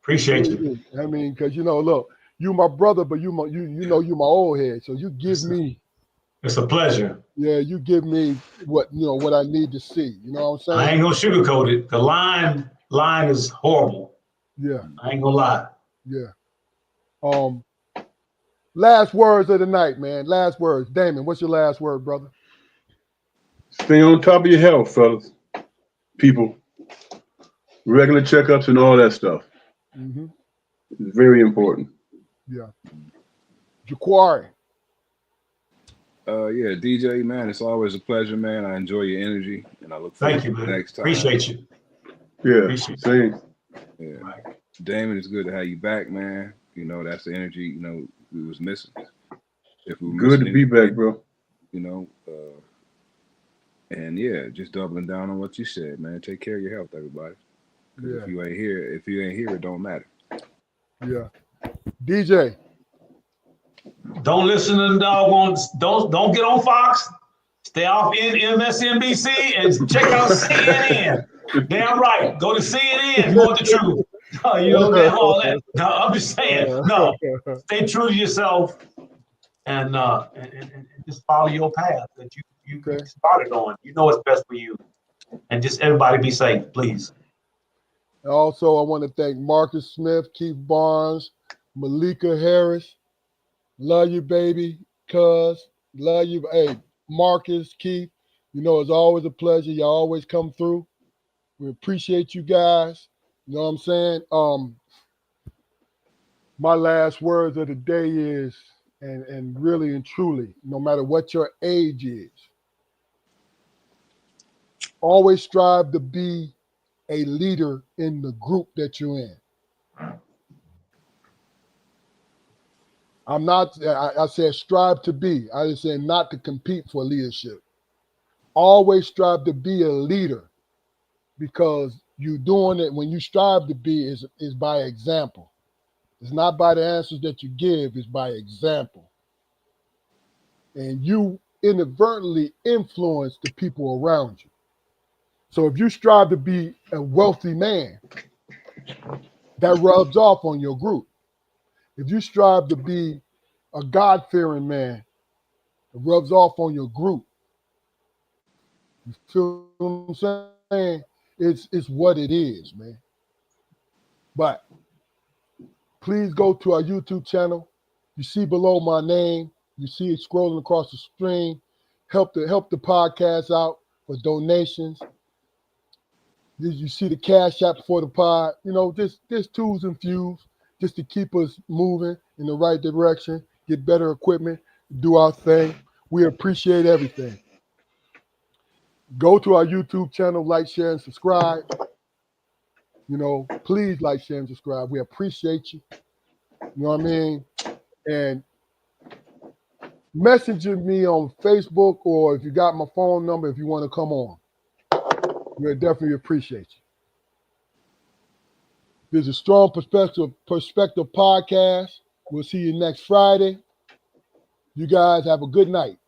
Appreciate you. I mean, because look, you my brother, but you my old head, so you give me. It's a pleasure. Yeah, you give me what I need to see. You know what I'm saying? I ain't gonna sugarcoat it. The line is horrible. Yeah. I ain't gonna lie. Yeah. Last words of the night, man. Last words. Damon, what's your last word, brother? Stay on top of your health, fellas. People. Regular checkups and all that stuff. Mm-hmm. It's very important. Yeah. Jaquari. Yeah, DJ, man, it's always a pleasure, man. I enjoy your energy, and I look forward to the next time. Appreciate you. Yeah, same. Yeah. Right. Damon, it's good to have you back, man. That's the energy, we was missing. If we were good to be back, bro. And yeah, just doubling down on what you said, man. Take care of your health, everybody. Yeah. If you ain't here, it don't matter. Yeah. DJ. Don't listen to the doggone. Don't get on Fox. Stay off MSNBC and check out CNN. Damn right. Go to CNN. You want the truth. Damn all that. No, I'm just saying. No. Stay true to yourself and just follow your path that you started on. You know what's best for you. And just everybody be safe, please. Also, I want to thank Marcus Smith, Keith Barnes, Malika Harris. Love you, baby. Cuz. Love you. Hey, Marcus, Keith, it's always a pleasure. You always come through. We appreciate you guys. You know what I'm saying? My last words of the day is, and really and truly, no matter what your age is, always strive to be a leader in the group that you're in. I said strive to be. I didn't say not to compete for leadership. Always strive to be a leader, because you doing it when you strive to be is by example. It's not by the answers that you give, it's by example. And you inadvertently influence the people around you. So if you strive to be a wealthy man, that rubs off on your group. If you strive to be a God-fearing man, it rubs off on your group. You feel what I'm saying? It's what it is, man. But please go to our YouTube channel. You see below my name. You see it scrolling across the screen. Help the podcast out for donations. You see the cash app for the pod. You know, just tools and fuels just to keep us moving in the right direction, get better equipment, do our thing. We appreciate everything. Go to our YouTube channel, like, share, and subscribe. You know, please like, share, and subscribe. We appreciate you. You know what I mean? And messaging me on Facebook, or if you got my phone number, if you want to come on. We'll definitely appreciate you. There's a Strong Perspective podcast. We'll see you next Friday. You guys have a good night.